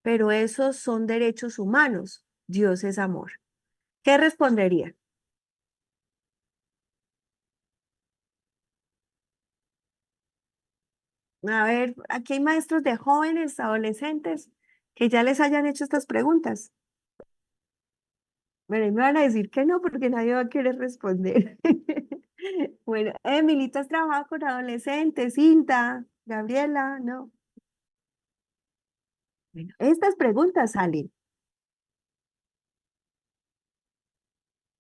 pero esos son derechos humanos. Dios es amor. ¿Qué respondería? A ver, aquí hay maestros de jóvenes, adolescentes, que ya les hayan hecho estas preguntas. Bueno, y me van a decir que no, porque nadie va a querer responder. Bueno, Emily, ¿tú has trabajado con adolescentes? Hilda, Gabriela, no. Bueno, estas preguntas salen.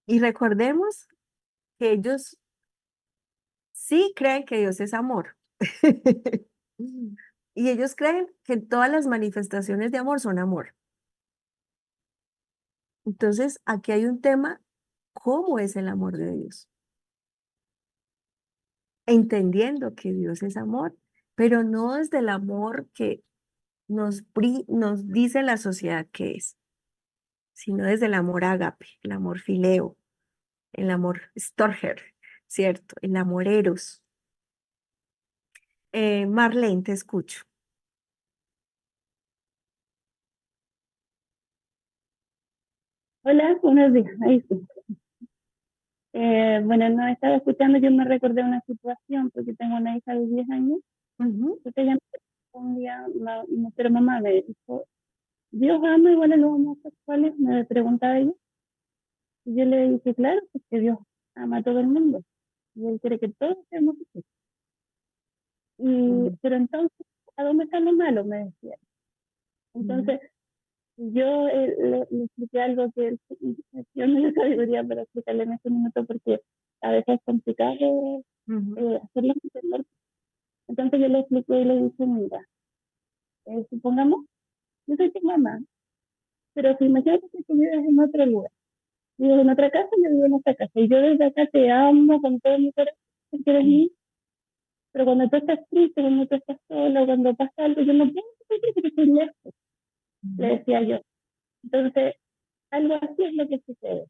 Y recordemos que ellos sí creen que Dios es amor. Y ellos creen que todas las manifestaciones de amor son amor. Entonces, aquí hay un tema, ¿cómo es el amor de Dios? Entendiendo que Dios es amor, pero no desde el amor que nos dice la sociedad que es, sino desde el amor ágape, el amor fileo, el amor storger, ¿cierto? El amor eros. Marlene, te escucho. Hola, buenos días. Ahí sí. Bueno, no estaba escuchando, yo me recordé una situación porque tengo una hija de 10 años. Ujú. Entonces ella un día, pero mamá me dijo, ¿Dios ama igual a los homosexuales? Me preguntaba ella. Y yo le dije, claro, porque Dios ama a todo el mundo. Y Él quiere que todos seamos así. Pero entonces, ¿a dónde está lo malo? Me decía. Entonces, yo le expliqué algo que yo no tengo sabiduría para explicarle en este minuto porque a veces es complicado hacerlo entender. Entonces yo le expliqué y le dije, mira, supongamos, yo soy tu mamá, pero si imagínate que tú vives en otro lugar, vives en otra casa, yo vivo en otra casa, y yo desde acá te amo con todo mi corazón, porque eres mío, pero cuando tú estás triste, cuando tú estás sola, cuando pasa algo, yo no puedo sentir porque estoy lejos, le decía yo. Entonces, algo así es lo que sucede.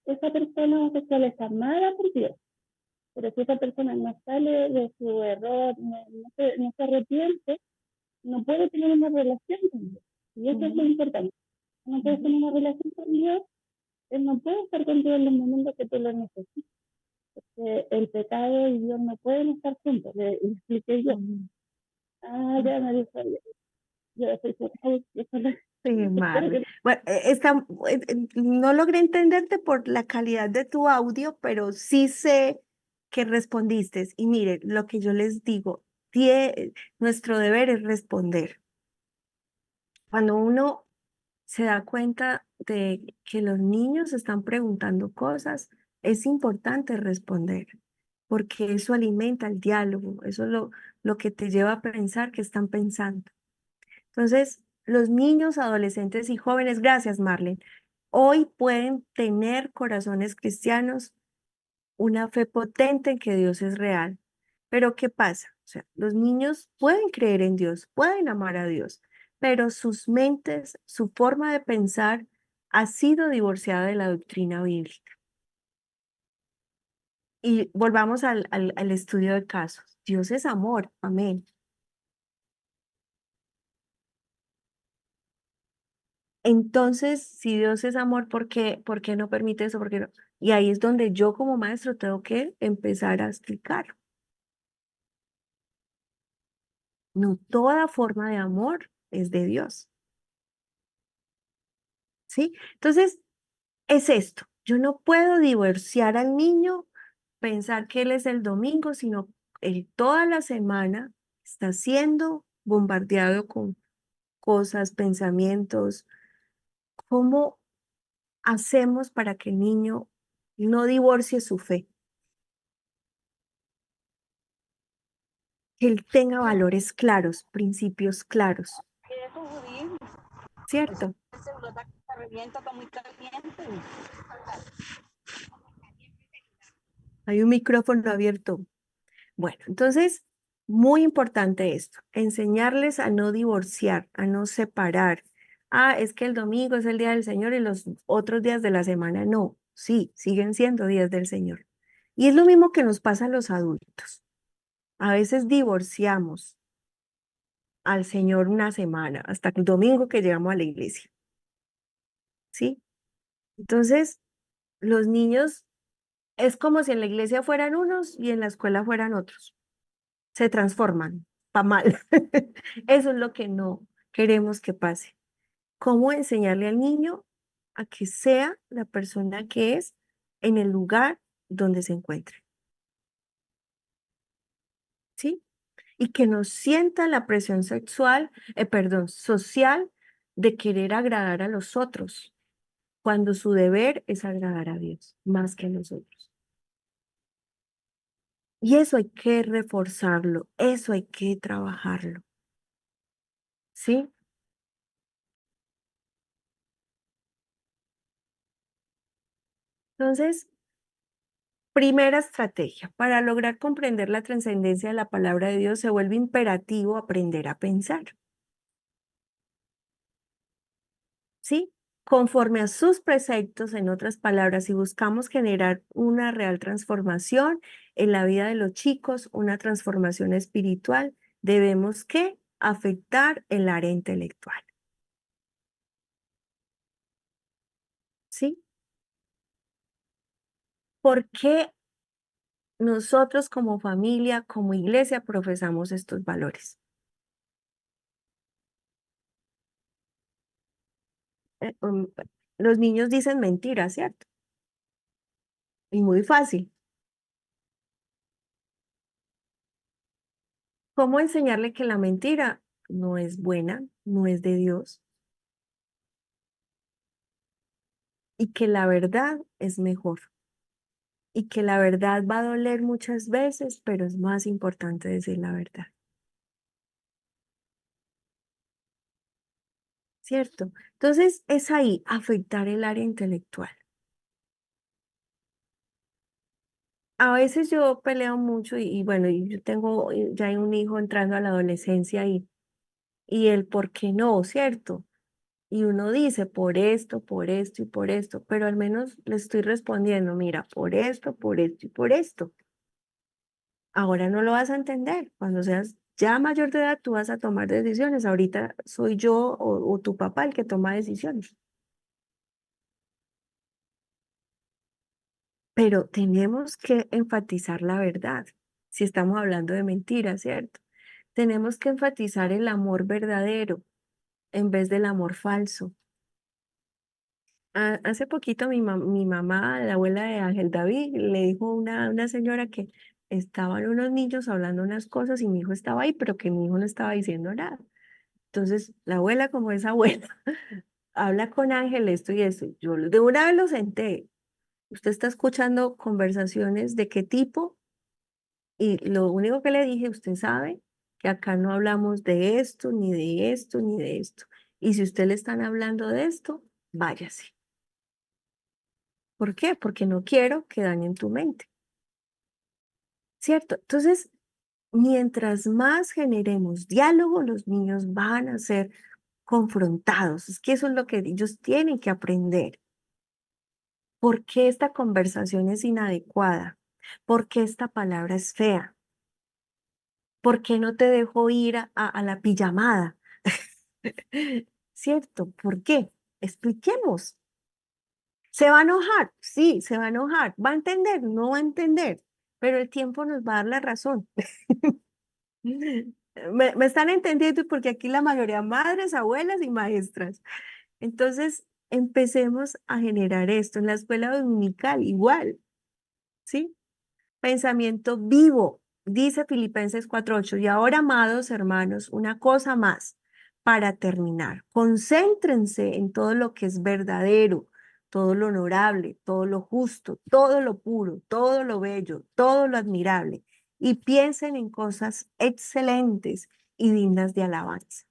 Esa persona homosexual es amada por Dios, pero si esa persona no sale de su error, no se arrepiente, no puede tener una relación con Dios. Y eso es lo importante. No puedes tener una relación con Dios, Él no puede estar contigo en los momentos que tú lo necesitas. Porque el pecado y Dios no pueden estar juntos, le expliqué yo. Ya me dijo, yo estoy por ahí, Sí, Marlene. Bueno, no logré entenderte por la calidad de tu audio, pero sí sé que respondiste. Y mire, lo que yo les digo, nuestro deber es responder. Cuando uno se da cuenta de que los niños están preguntando cosas, es importante responder. porque eso alimenta el diálogo, eso es lo que te lleva a pensar que están pensando. Entonces, los niños, adolescentes y jóvenes, gracias Marlene, hoy pueden tener corazones cristianos, una fe potente en que Dios es real. Pero ¿qué pasa? O sea, los niños pueden creer en Dios, pueden amar a Dios, pero sus mentes, su forma de pensar ha sido divorciada de la doctrina bíblica. Y volvamos al estudio de casos. Dios es amor, amén. Entonces, si Dios es amor, por qué no permite eso? ¿Por qué no? Y ahí es donde yo como maestro tengo que empezar a explicar. No toda forma de amor es de Dios, ¿sí? Entonces, es esto. Yo no puedo divorciar al niño, pensar que él es el domingo, sino él toda la semana está siendo bombardeado con cosas, pensamientos. ¿Cómo hacemos para que el niño no divorcie su fe? Que él tenga valores claros, principios claros, ¿cierto? Hay un micrófono abierto. Bueno, entonces, muy importante esto, enseñarles a no divorciar, a no separar. Ah, es que el domingo es el día del Señor y los otros días de la semana no. Sí, siguen siendo días del Señor. Y es lo mismo que nos pasa a los adultos. A veces divorciamos al Señor una semana, hasta el domingo que llegamos a la iglesia. ¿Sí? Entonces, los niños es como si en la iglesia fueran unos y en la escuela fueran otros. Se transforman para mal. Eso es lo que no queremos que pase. ¿Cómo enseñarle al niño a que sea la persona que es en el lugar donde se encuentre? ¿Sí? Y que no sienta la presión sexual, perdón, social de querer agradar a los otros, cuando su deber es agradar a Dios más que a nosotros. Y eso hay que reforzarlo, eso hay que trabajarlo. ¿Sí? Entonces, primera estrategia, para lograr comprender la trascendencia de la palabra de Dios se vuelve imperativo aprender a pensar, ¿sí? Conforme a sus preceptos, en otras palabras, si buscamos generar una real transformación en la vida de los chicos, una transformación espiritual, debemos que afectar el área intelectual, ¿sí? ¿Por qué nosotros como familia, como iglesia, profesamos estos valores? Eh, um, los niños dicen mentiras, ¿cierto? Y muy fácil. ¿Cómo enseñarle que la mentira no es buena, no es de Dios y que la verdad es mejor? Y que la verdad va a doler muchas veces, pero es más importante decir la verdad, ¿cierto? Entonces es ahí afectar el área intelectual. A veces yo peleo mucho y bueno, y yo tengo ya hay un hijo entrando a la adolescencia y el por qué no, ¿cierto? Y uno dice por esto y por esto, pero al menos le estoy respondiendo, mira, por esto y por esto. Ahora no lo vas a entender. Cuando seas ya mayor de edad, tú vas a tomar decisiones. Ahorita soy yo o tu papá el que toma decisiones. Pero tenemos que enfatizar la verdad. Si estamos hablando de mentiras, ¿cierto? Tenemos que enfatizar el amor verdadero en vez del amor falso. Hace poquito mi mamá, la abuela de Ángel David, le dijo a una señora que estaban unos niños hablando unas cosas y mi hijo estaba ahí, pero que mi hijo no estaba diciendo nada. Entonces, la abuela, como es abuela, habla con Ángel esto y esto. Yo de una vez lo senté. ¿Usted está escuchando conversaciones de qué tipo? Y lo único que le dije, usted sabe que acá no hablamos de esto, ni de esto, ni de esto. Y si usted le están hablando de esto, váyase. ¿Por qué? Porque no quiero que dañen tu mente, ¿cierto? Entonces, mientras más generemos diálogo, los niños van a ser confrontados. Es que eso es lo que ellos tienen que aprender. ¿Por qué esta conversación es inadecuada? ¿Por qué esta palabra es fea? ¿Por qué no te dejo ir a la pijamada? ¿Cierto? ¿Por qué? Expliquemos. ¿Se va a enojar? Sí, se va a enojar. ¿Va a entender? No va a entender. Pero el tiempo nos va a dar la razón. Me están entendiendo porque aquí la mayoría madres, abuelas y maestras. Entonces, empecemos a generar esto en la escuela dominical, igual, ¿sí? Pensamiento vivo, dice Filipenses 4:8. Y ahora, amados hermanos, una cosa más para terminar. Concéntrense en todo lo que es verdadero, todo lo honorable, todo lo justo, todo lo puro, todo lo bello, todo lo admirable. Y piensen en cosas excelentes y dignas de alabanza.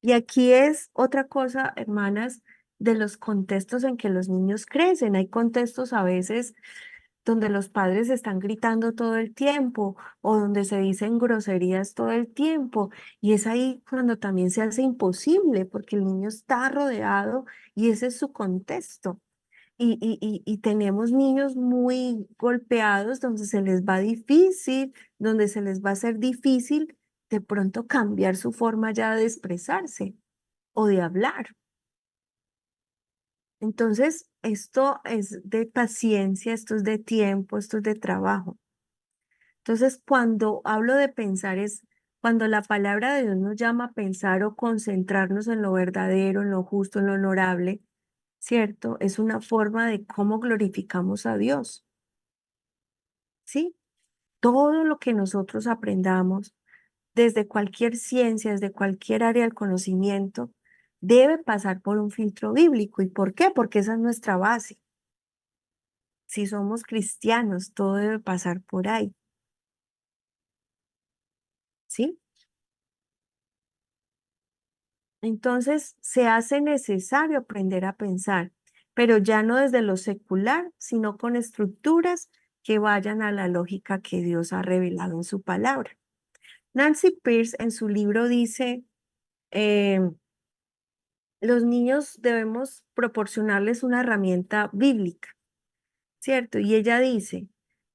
Y aquí es otra cosa, hermanas, de los contextos en que los niños crecen. Hay contextos a veces donde los padres están gritando todo el tiempo o donde se dicen groserías todo el tiempo. Y es ahí cuando también se hace imposible porque el niño está rodeado y ese es su contexto. Y tenemos niños muy golpeados donde se les va difícil, donde se les va a hacer difícil de pronto cambiar su forma ya de expresarse o de hablar. Entonces, esto es de paciencia, esto es de tiempo, esto es de trabajo. Entonces, cuando hablo de pensar es cuando la palabra de Dios nos llama a pensar o concentrarnos en lo verdadero, en lo justo, en lo honorable, ¿cierto? Es una forma de cómo glorificamos a Dios, ¿sí? Todo lo que nosotros aprendamos, desde cualquier ciencia, desde cualquier área del conocimiento, debe pasar por un filtro bíblico. ¿Y por qué? Porque esa es nuestra base. Si somos cristianos, todo debe pasar por ahí, ¿sí? Entonces, se hace necesario aprender a pensar, pero ya no desde lo secular, sino con estructuras que vayan a la lógica que Dios ha revelado en su palabra. Nancy Pierce en su libro dice, eh, los niños debemos proporcionarles una herramienta bíblica, ¿cierto? Y ella dice,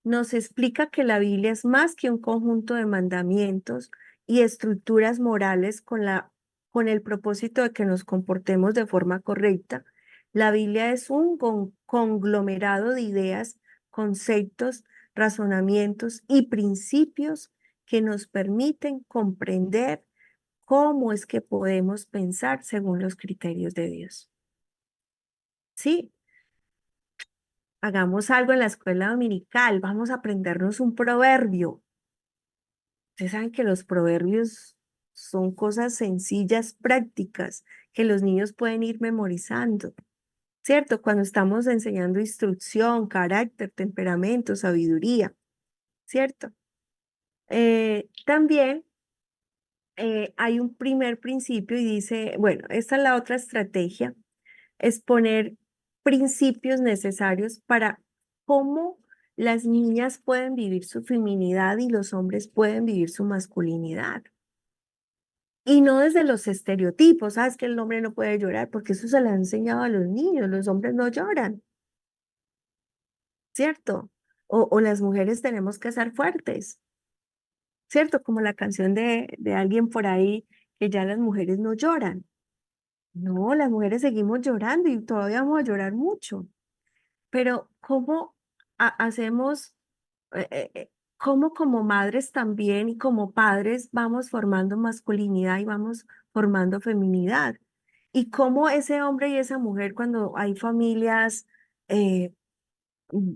nos explica que la Biblia es más que un conjunto de mandamientos y estructuras morales con el propósito de que nos comportemos de forma correcta. La Biblia es un conglomerado de ideas, conceptos, razonamientos y principios que nos permiten comprender cómo es que podemos pensar según los criterios de Dios. Sí, hagamos algo en la escuela dominical, vamos a aprendernos un proverbio. Ustedes saben que los proverbios son cosas sencillas, prácticas, que los niños pueden ir memorizando, ¿cierto? Cuando estamos enseñando instrucción, carácter, temperamento, sabiduría, ¿cierto? También hay un primer principio y dice, bueno, esta es la otra estrategia, es poner principios necesarios para cómo las niñas pueden vivir su feminidad y los hombres pueden vivir su masculinidad. Y no desde los estereotipos, sabes que el hombre no puede llorar, porque eso se le ha enseñado a los niños, los hombres no lloran, ¿cierto? O las mujeres tenemos que ser fuertes, ¿cierto? Como la canción de alguien por ahí, que ya las mujeres no lloran. No, las mujeres seguimos llorando y todavía vamos a llorar mucho. Pero ¿cómo hacemos, cómo como madres también y como padres vamos formando masculinidad y vamos formando feminidad? Y cómo ese hombre y esa mujer, cuando hay familias eh, mm,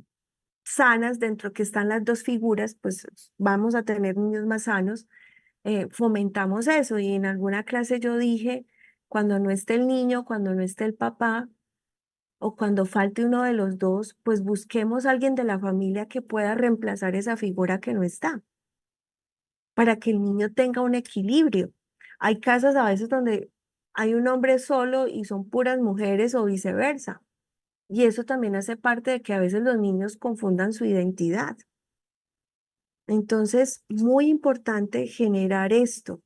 sanas dentro que están las dos figuras, pues vamos a tener niños más sanos, fomentamos eso. Y en alguna clase yo dije, cuando no esté el niño, cuando no esté el papá, o cuando falte uno de los dos, pues busquemos a alguien de la familia que pueda reemplazar esa figura que no está, para que el niño tenga un equilibrio. Hay casas a veces donde hay un hombre solo y son puras mujeres o viceversa. Y eso también hace parte de que a veces los niños confundan su identidad. Entonces, muy importante generar esto.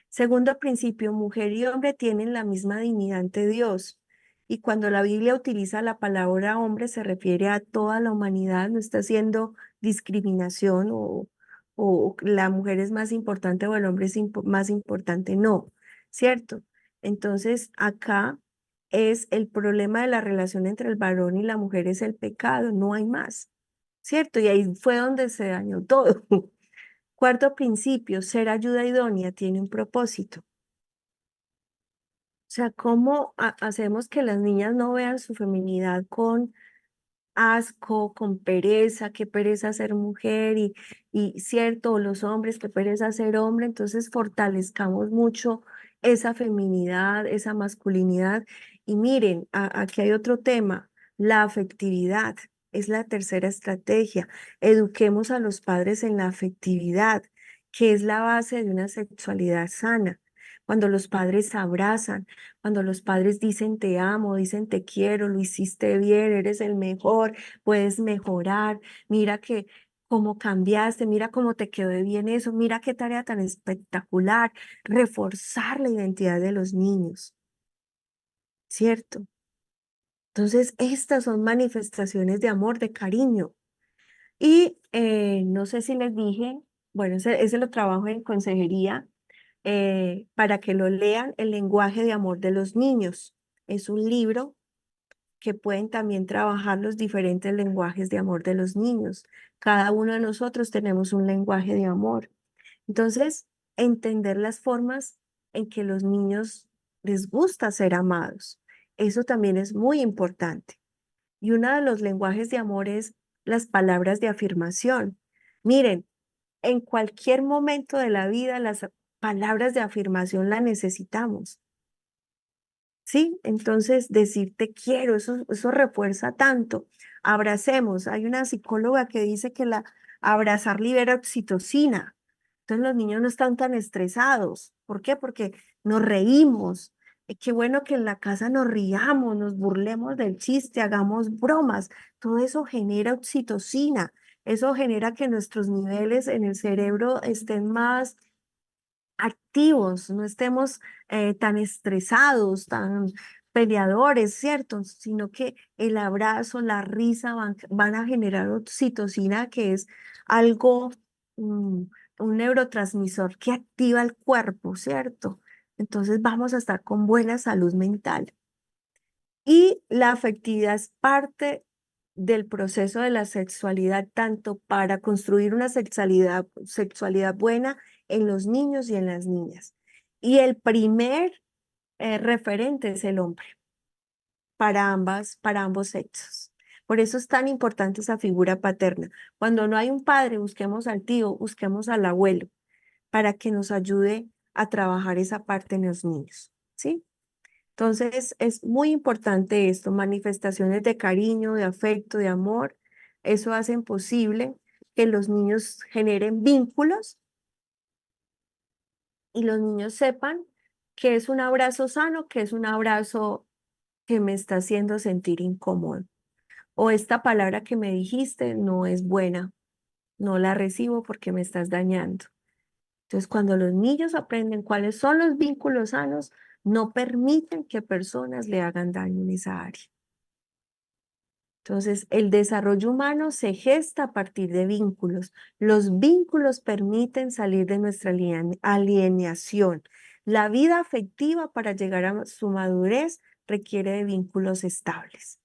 Segundo principio, mujer y hombre tienen la misma dignidad ante Dios. Y cuando la Biblia utiliza la palabra hombre, se refiere a toda la humanidad, no está haciendo discriminación o la mujer es más importante o el hombre es más importante, no, ¿cierto? Entonces, acá es el problema de la relación entre el varón y la mujer es el pecado, no hay más, ¿cierto? Y ahí fue donde se dañó todo. Cuarto principio, ser ayuda idónea tiene un propósito. O sea, ¿cómo hacemos que las niñas no vean su feminidad con asco, con pereza, qué pereza ser mujer y cierto, los hombres, qué pereza ser hombre? Entonces fortalezcamos mucho esa feminidad, esa masculinidad. Y miren, aquí hay otro tema, la afectividad. Es la tercera estrategia. Eduquemos a los padres en la afectividad, que es la base de una sexualidad sana. Cuando los padres abrazan, cuando los padres dicen te amo, dicen te quiero, lo hiciste bien, eres el mejor, puedes mejorar, mira que cómo cambiaste, mira cómo te quedó de bien eso, mira qué tarea tan espectacular, reforzar la identidad de los niños, ¿cierto? Entonces, estas son manifestaciones de amor, de cariño. Y no sé si les dije, bueno, ese lo trabajo en consejería para que lo lean, El lenguaje de amor de los niños. Es un libro que pueden también trabajar los diferentes lenguajes de amor de los niños. Cada uno de nosotros tenemos un lenguaje de amor. Entonces, entender las formas en que los niños les gusta ser amados. Eso también es muy importante. Y uno de los lenguajes de amor es las palabras de afirmación. Miren, en cualquier momento de la vida, las palabras de afirmación las necesitamos. ¿Sí? Entonces, decir te quiero, eso refuerza tanto. Abracemos. Hay una psicóloga que dice que abrazar libera oxitocina. Entonces, los niños no están tan estresados. ¿Por qué? Porque nos reímos. Qué bueno que en la casa nos riamos, nos burlemos del chiste, hagamos bromas. Todo eso genera oxitocina. Eso genera que nuestros niveles en el cerebro estén más activos, no estemos tan estresados, tan peleadores, ¿cierto? Sino que el abrazo, la risa van a generar oxitocina, que es algo, un neurotransmisor que activa el cuerpo, ¿cierto? Entonces vamos a estar con buena salud mental. Y la afectividad es parte del proceso de la sexualidad, tanto para construir una sexualidad buena en los niños y en las niñas. Y el primer referente es el hombre para ambos sexos. Por eso es tan importante esa figura paterna. Cuando no hay un padre, busquemos al tío, busquemos al abuelo, para que nos ayude a trabajar esa parte en los niños, ¿sí? Entonces, es muy importante esto, manifestaciones de cariño, de afecto, de amor. Eso hace posible que los niños generen vínculos y los niños sepan que es un abrazo sano, que es un abrazo que me está haciendo sentir incómodo. O esta palabra que me dijiste no es buena, no la recibo porque me estás dañando. Entonces, cuando los niños aprenden cuáles son los vínculos sanos, no permiten que personas le hagan daño en esa área. Entonces, el desarrollo humano se gesta a partir de vínculos. Los vínculos permiten salir de nuestra alienación. La vida afectiva para llegar a su madurez requiere de vínculos estables.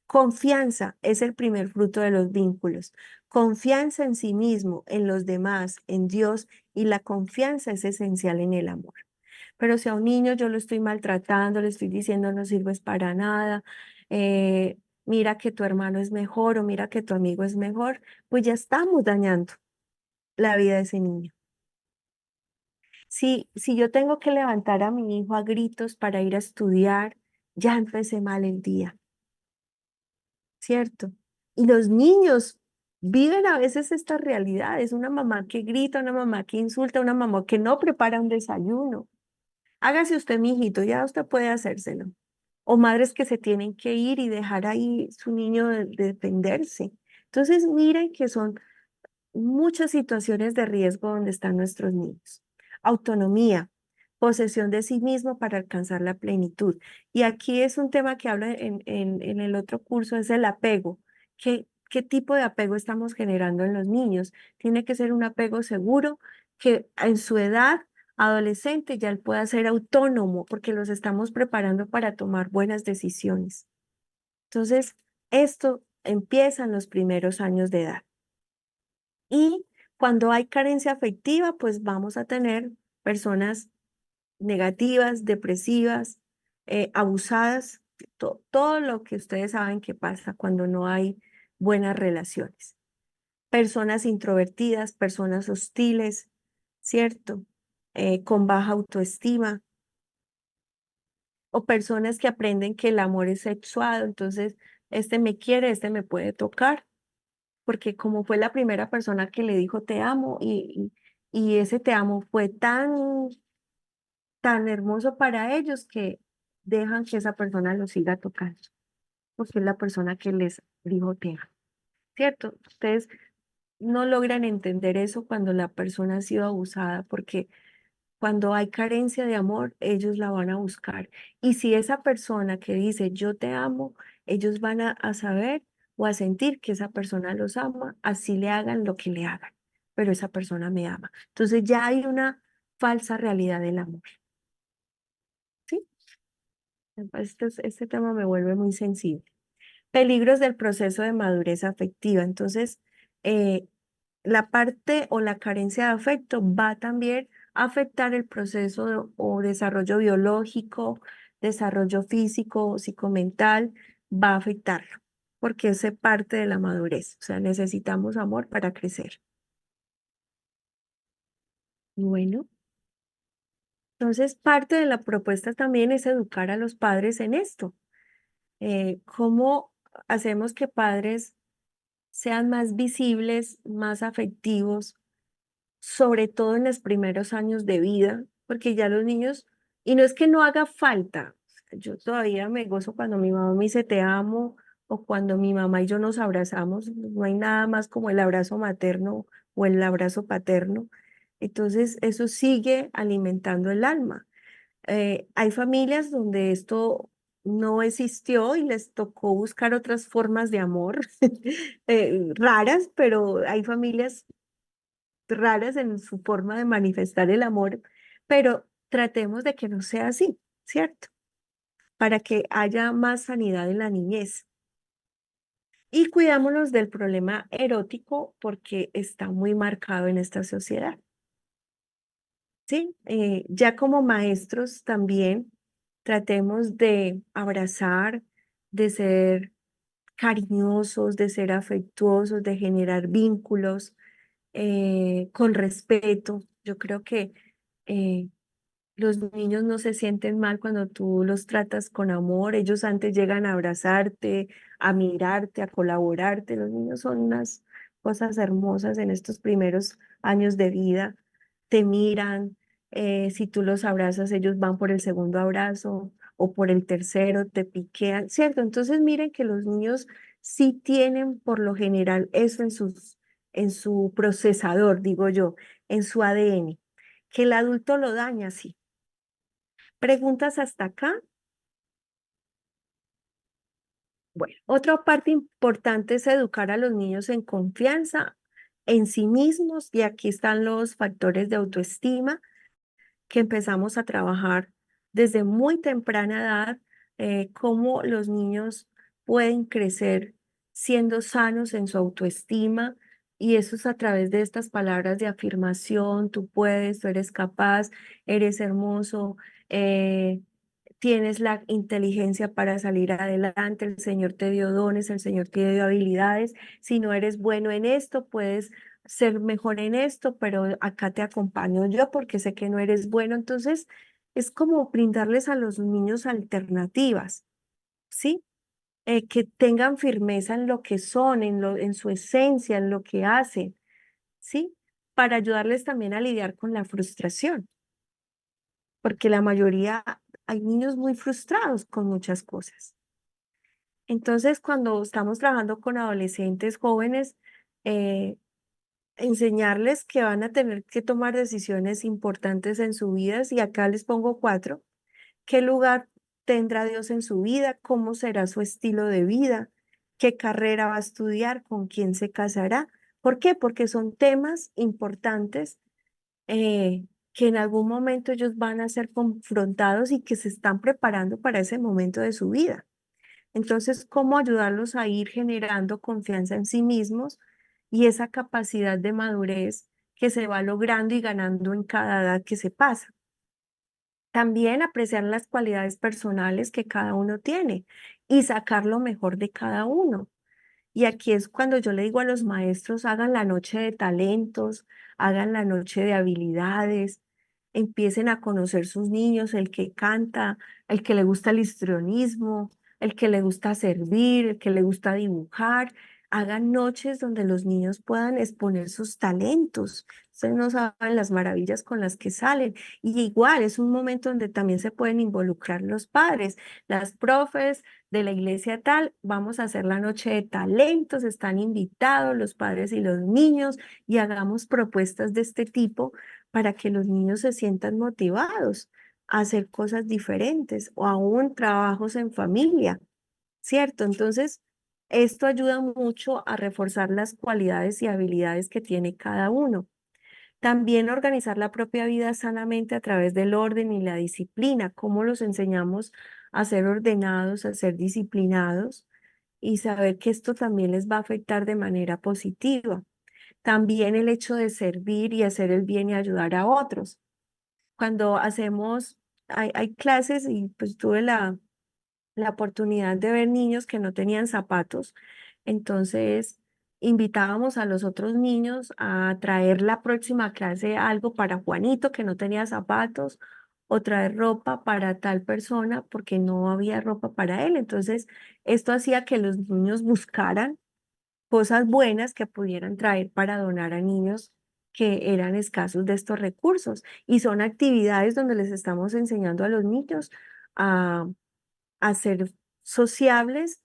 Confianza es el primer fruto de los vínculos. Confianza en sí mismo, en los demás, en Dios, y la confianza es esencial en el amor. Pero si a un niño yo lo estoy maltratando, le estoy diciendo no sirves para nada, eh, mira que tu hermano es mejor o mira que tu amigo es mejor, pues ya estamos dañando la vida de ese niño. Si yo tengo que levantar a mi hijo a gritos para ir a estudiar, ya empecé mal el día. ¿cierto? Y los niños viven a veces estas realidades, una mamá que grita, una mamá que insulta, una mamá que no prepara un desayuno. Hágase usted, mijito, ya usted puede hacérselo. O madres que se tienen que ir y dejar ahí su niño de defenderse. Entonces, miren que son muchas situaciones de riesgo donde están nuestros niños. Autonomía, posesión de sí mismo para alcanzar la plenitud. Y aquí es un tema que habla en el otro curso, es el apego. ¿Qué tipo de apego estamos generando en los niños? Tiene que ser un apego seguro que en su edad adolescente ya él pueda ser autónomo porque los estamos preparando para tomar buenas decisiones. Entonces, esto empieza en los primeros años de edad. Y cuando hay carencia afectiva, pues vamos a tener personas negativas, depresivas, abusadas, todo lo que ustedes saben que pasa cuando no hay buenas relaciones. Personas introvertidas, personas hostiles, ¿cierto? Con baja autoestima, o personas que aprenden que el amor es sexuado, entonces este me quiere, este me puede tocar porque como fue la primera persona que le dijo te amo y ese te amo fue tan hermoso para ellos que dejan que esa persona los siga tocando, porque es la persona que les dijo te amo, ¿cierto? Ustedes no logran entender eso cuando la persona ha sido abusada, porque cuando hay carencia de amor, ellos la van a buscar. Y si esa persona que dice yo te amo, ellos van a saber o a sentir que esa persona los ama, así le hagan lo que le hagan, pero esa persona me ama. Entonces ya hay una falsa realidad del amor, ¿sí? Este tema me vuelve muy sensible. Peligros del proceso de madurez afectiva. Entonces, eh, la parte o la carencia de afecto va también a afectar el proceso o desarrollo biológico, desarrollo físico, psicomental, va a afectarlo, porque es parte de la madurez. O sea, necesitamos amor para crecer. Bueno, entonces parte de la propuesta también es educar a los padres en esto. ¿Cómo hacemos que padres sean más visibles, más afectivos, sobre todo en los primeros años de vida, porque ya los niños, y no es que no haga falta, yo todavía me gozo cuando mi mamá me dice te amo o cuando mi mamá y yo nos abrazamos, no hay nada más como el abrazo materno o el abrazo paterno, entonces eso sigue alimentando el alma. Hay familias donde esto no existió y les tocó buscar otras formas de amor raras, pero hay familias raras en su forma de manifestar el amor, pero tratemos de que no sea así, ¿cierto? Para que haya más sanidad en la niñez. Y cuidámonos del problema erótico porque está muy marcado en esta sociedad. ¿Sí? Ya como maestros también tratemos de abrazar, de ser cariñosos, de ser afectuosos, de generar vínculos con respeto. Yo creo que eh, los niños no se sienten mal cuando tú los tratas con amor. Ellos antes llegan a abrazarte, a mirarte, a colaborarte. Los niños son unas cosas hermosas en estos primeros años de vida. Te miran, si tú los abrazas, ellos van por el segundo abrazo o por el tercero, te piquean, ¿cierto? Entonces miren que los niños sí tienen por lo general eso en su procesador, digo yo, en su ADN, que el adulto lo daña, sí. ¿Preguntas hasta acá? Bueno, otra parte importante es educar a los niños en confianza en sí mismos y aquí están los factores de autoestima que empezamos a trabajar desde muy temprana edad, cómo los niños pueden crecer siendo sanos en su autoestima y eso es a través de estas palabras de afirmación, tú puedes, tú eres capaz, eres hermoso, tienes la inteligencia para salir adelante, el Señor te dio dones, el Señor te dio habilidades, si no eres bueno en esto, puedes ser mejor en esto, pero acá te acompaño yo porque sé que no eres bueno. Entonces, es como brindarles a los niños alternativas, ¿sí? que tengan firmeza en lo que son, en su esencia, en lo que hacen, ¿sí? Para ayudarles también a lidiar con la frustración, porque la mayoría, hay niños muy frustrados con muchas cosas. Entonces, cuando estamos trabajando con adolescentes jóvenes, eh, enseñarles que van a tener que tomar decisiones importantes en su vida, y acá les pongo cuatro: qué lugar tendrá Dios en su vida, cómo será su estilo de vida, qué carrera va a estudiar, con quién se casará. ¿Por qué? Porque son temas importantes, que en algún momento ellos van a ser confrontados y que se están preparando para ese momento de su vida. Entonces, ¿cómo ayudarlos a ir generando confianza en sí mismos y esa capacidad de madurez que se va logrando y ganando en cada edad que se pasa? También apreciar las cualidades personales que cada uno tiene y sacar lo mejor de cada uno. Y aquí es cuando yo le digo a los maestros: hagan la noche de talentos, hagan la noche de habilidades, empiecen a conocer sus niños, el que canta, el que le gusta el histrionismo, el que le gusta servir, el que le gusta dibujar. Hagan noches donde los niños puedan exponer sus talentos. Ustedes no saben las maravillas con las que salen. Y igual es un momento donde también se pueden involucrar los padres, las profes de la iglesia tal. Vamos a hacer la noche de talentos, están invitados los padres y los niños, y hagamos propuestas de este tipo para que los niños se sientan motivados a hacer cosas diferentes o aún trabajos en familia, ¿cierto? Entonces, esto ayuda mucho a reforzar las cualidades y habilidades que tiene cada uno. También organizar la propia vida sanamente a través del orden y la disciplina. ¿Cómo los enseñamos a ser ordenados, a ser disciplinados y saber que esto también les va a afectar de manera positiva? También el hecho de servir y hacer el bien y ayudar a otros. Cuando hacemos, hay clases, y pues tuve la oportunidad de ver niños que no tenían zapatos. Entonces, invitábamos a los otros niños a traer la próxima clase algo para Juanito que no tenía zapatos, o traer ropa para tal persona porque no había ropa para él. Entonces, esto hacía que los niños buscaran cosas buenas que pudieran traer para donar a niños que eran escasos de estos recursos. Y son actividades donde les estamos enseñando a los niños a ser sociables,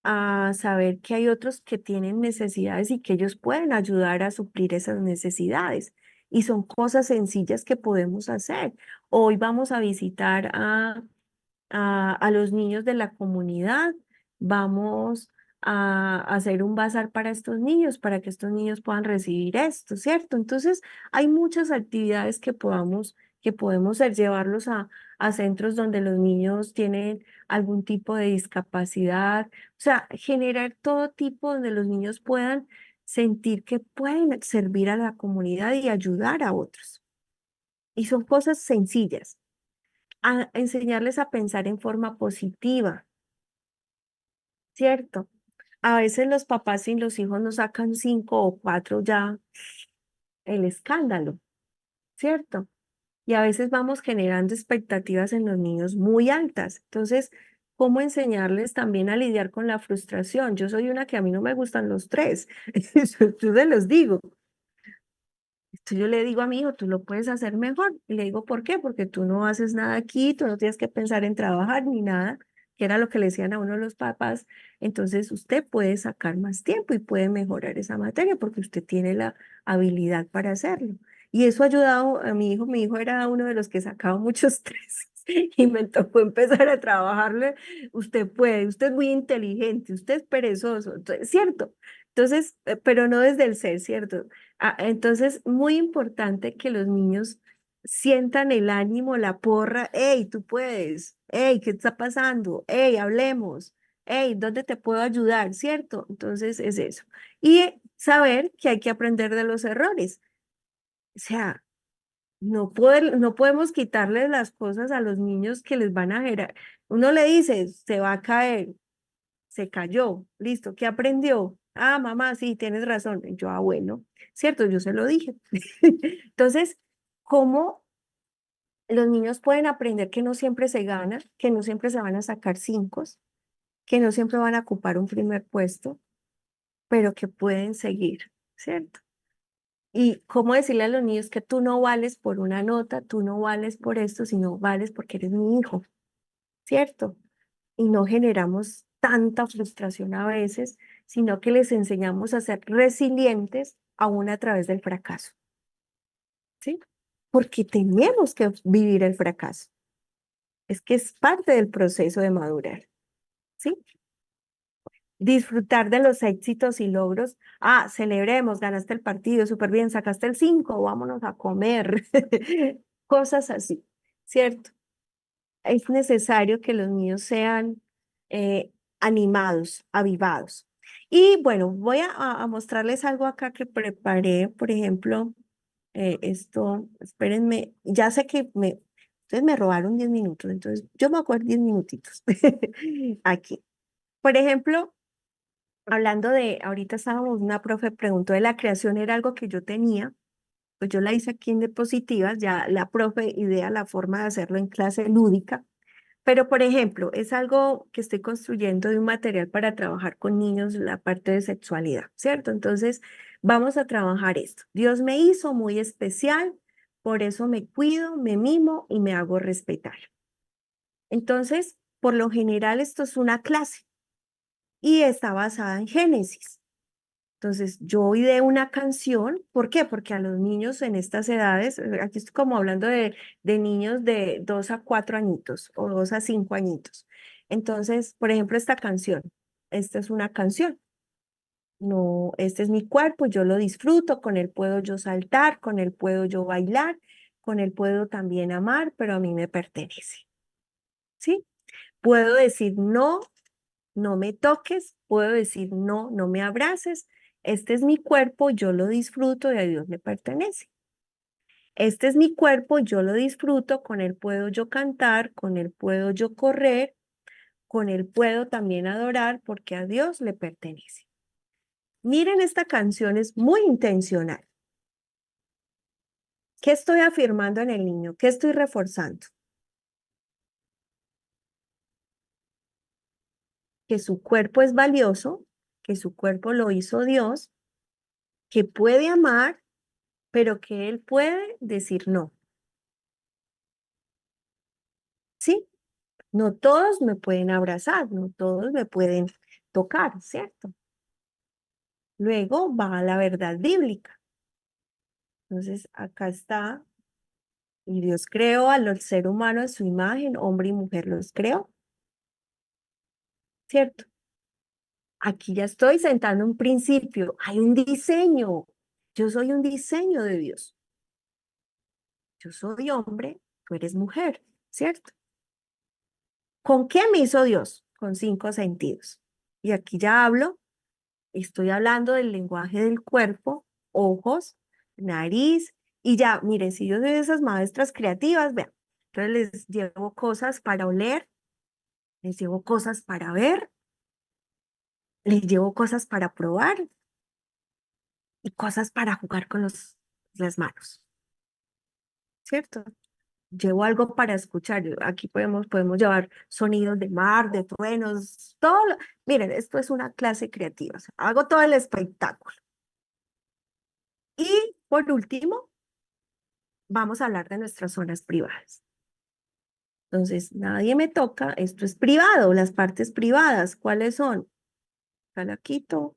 a saber que hay otros que tienen necesidades y que ellos pueden ayudar a suplir esas necesidades. Y son cosas sencillas que podemos hacer. Hoy vamos a visitar a los niños de la comunidad, vamos a hacer un bazar para estos niños, para que estos niños puedan recibir esto, ¿cierto? Entonces, hay muchas actividades que podemos hacer, llevarlos a centros donde los niños tienen algún tipo de discapacidad, o sea, generar todo tipo donde los niños puedan sentir que pueden servir a la comunidad y ayudar a otros. Y son cosas sencillas. A enseñarles a pensar en forma positiva, ¿cierto? A veces los papás sin los hijos nos sacan 5 o 4, ya el escándalo, ¿cierto? Y a veces vamos generando expectativas en los niños muy altas. Entonces, ¿cómo enseñarles también a lidiar con la frustración? Yo soy una que a mí no me gustan los tres, yo se los digo. Entonces yo le digo a mi hijo: tú lo puedes hacer mejor. Y le digo: ¿por qué? Porque tú no haces nada aquí, tú no tienes que pensar en trabajar ni nada, que era lo que le decían a uno los papás. Entonces usted puede sacar más tiempo y puede mejorar esa materia porque usted tiene la habilidad para hacerlo. Y eso ha ayudado a mi hijo. Mi hijo era uno de los que sacaba muchos tres y me tocó empezar a trabajarle: usted puede, usted es muy inteligente, usted es perezoso, ¿cierto? Entonces, pero no desde el ser, ¿cierto? Entonces, muy importante que los niños sientan el ánimo, la porra: hey, tú puedes, hey, ¿qué está pasando? Hey, hablemos, hey, ¿dónde te puedo ayudar? ¿Cierto? Entonces es eso. Y saber que hay que aprender de los errores. O sea, no podemos quitarles las cosas a los niños que les van a generar. Uno le dice: se va a caer, se cayó, listo, ¿qué aprendió? Ah, mamá, sí, tienes razón. Y yo: bueno, cierto, yo se lo dije. Entonces, ¿cómo los niños pueden aprender que no siempre se gana, que no siempre se van a sacar 5, que no siempre van a ocupar un primer puesto, pero que pueden seguir, ¿cierto? Y cómo decirle a los niños que tú no vales por una nota, tú no vales por esto, sino vales porque eres mi hijo, ¿cierto? Y no generamos tanta frustración a veces, sino que les enseñamos a ser resilientes aún a través del fracaso, ¿sí? Porque tenemos que vivir el fracaso. Es que es parte del proceso de madurar, ¿sí? Disfrutar de los éxitos y logros. Ah, celebremos, ganaste el partido, súper bien, sacaste el 5, vámonos a comer. Cosas así, ¿cierto? Es necesario que los niños sean animados, avivados. Y bueno, voy a mostrarles algo acá que preparé, por ejemplo, esto, espérenme, ya sé que ustedes me robaron 10 minutos, entonces yo me acuerdo 10 minutitos aquí. Por ejemplo, hablando de, ahorita estábamos, una profe preguntó de la creación, era algo que yo tenía, pues yo la hice aquí en diapositivas, ya la profe idea la forma de hacerlo en clase lúdica, pero por ejemplo, es algo que estoy construyendo de un material para trabajar con niños, la parte de sexualidad, ¿cierto? Entonces, vamos a trabajar esto. Dios me hizo muy especial, por eso me cuido, me mimo y me hago respetar. Entonces, por lo general, esto es una clase y está basada en Génesis. Entonces, yo ideé una canción, ¿por qué? Porque a los niños en estas edades, aquí estoy como hablando de niños de 2 a 4 añitos o 2 a 5 añitos. Entonces, por ejemplo, esta canción, esta es una canción. No, este es mi cuerpo, yo lo disfruto, con él puedo yo saltar, con él puedo yo bailar, con él puedo también amar, pero a mí me pertenece, ¿sí? Puedo decir no, no me toques, puedo decir no, no me abraces. Este es mi cuerpo, yo lo disfruto y a Dios le pertenece. Este es mi cuerpo, yo lo disfruto, con él puedo yo cantar, con él puedo yo correr, con él puedo también adorar porque a Dios le pertenece. Miren, esta canción es muy intencional. ¿Qué estoy afirmando en el niño? ¿Qué estoy reforzando? Que su cuerpo es valioso, que su cuerpo lo hizo Dios, que puede amar, pero que él puede decir no. ¿Sí? No todos me pueden abrazar, no todos me pueden tocar, ¿cierto? Luego va la verdad bíblica. Entonces, acá está, y Dios creó al ser humano a su imagen, hombre y mujer los creó, ¿cierto? Aquí ya estoy sentando un principio, hay un diseño. Yo soy un diseño de Dios. Yo soy hombre, tú eres mujer, ¿cierto? ¿Con qué me hizo Dios? Con 5 sentidos. Y aquí ya hablo, estoy hablando del lenguaje del cuerpo, ojos, nariz, y ya, miren, si yo soy de esas maestras creativas, vean, entonces les llevo cosas para oler, les llevo cosas para ver, les llevo cosas para probar y cosas para jugar con las manos, ¿cierto? Llevo algo para escuchar. Aquí podemos llevar sonidos de mar, de truenos, todo. Miren, esto es una clase creativa. O sea, hago todo el espectáculo. Y por último, vamos a hablar de nuestras zonas privadas. Entonces, nadie me toca, esto es privado, las partes privadas, ¿cuáles son? Calaquito,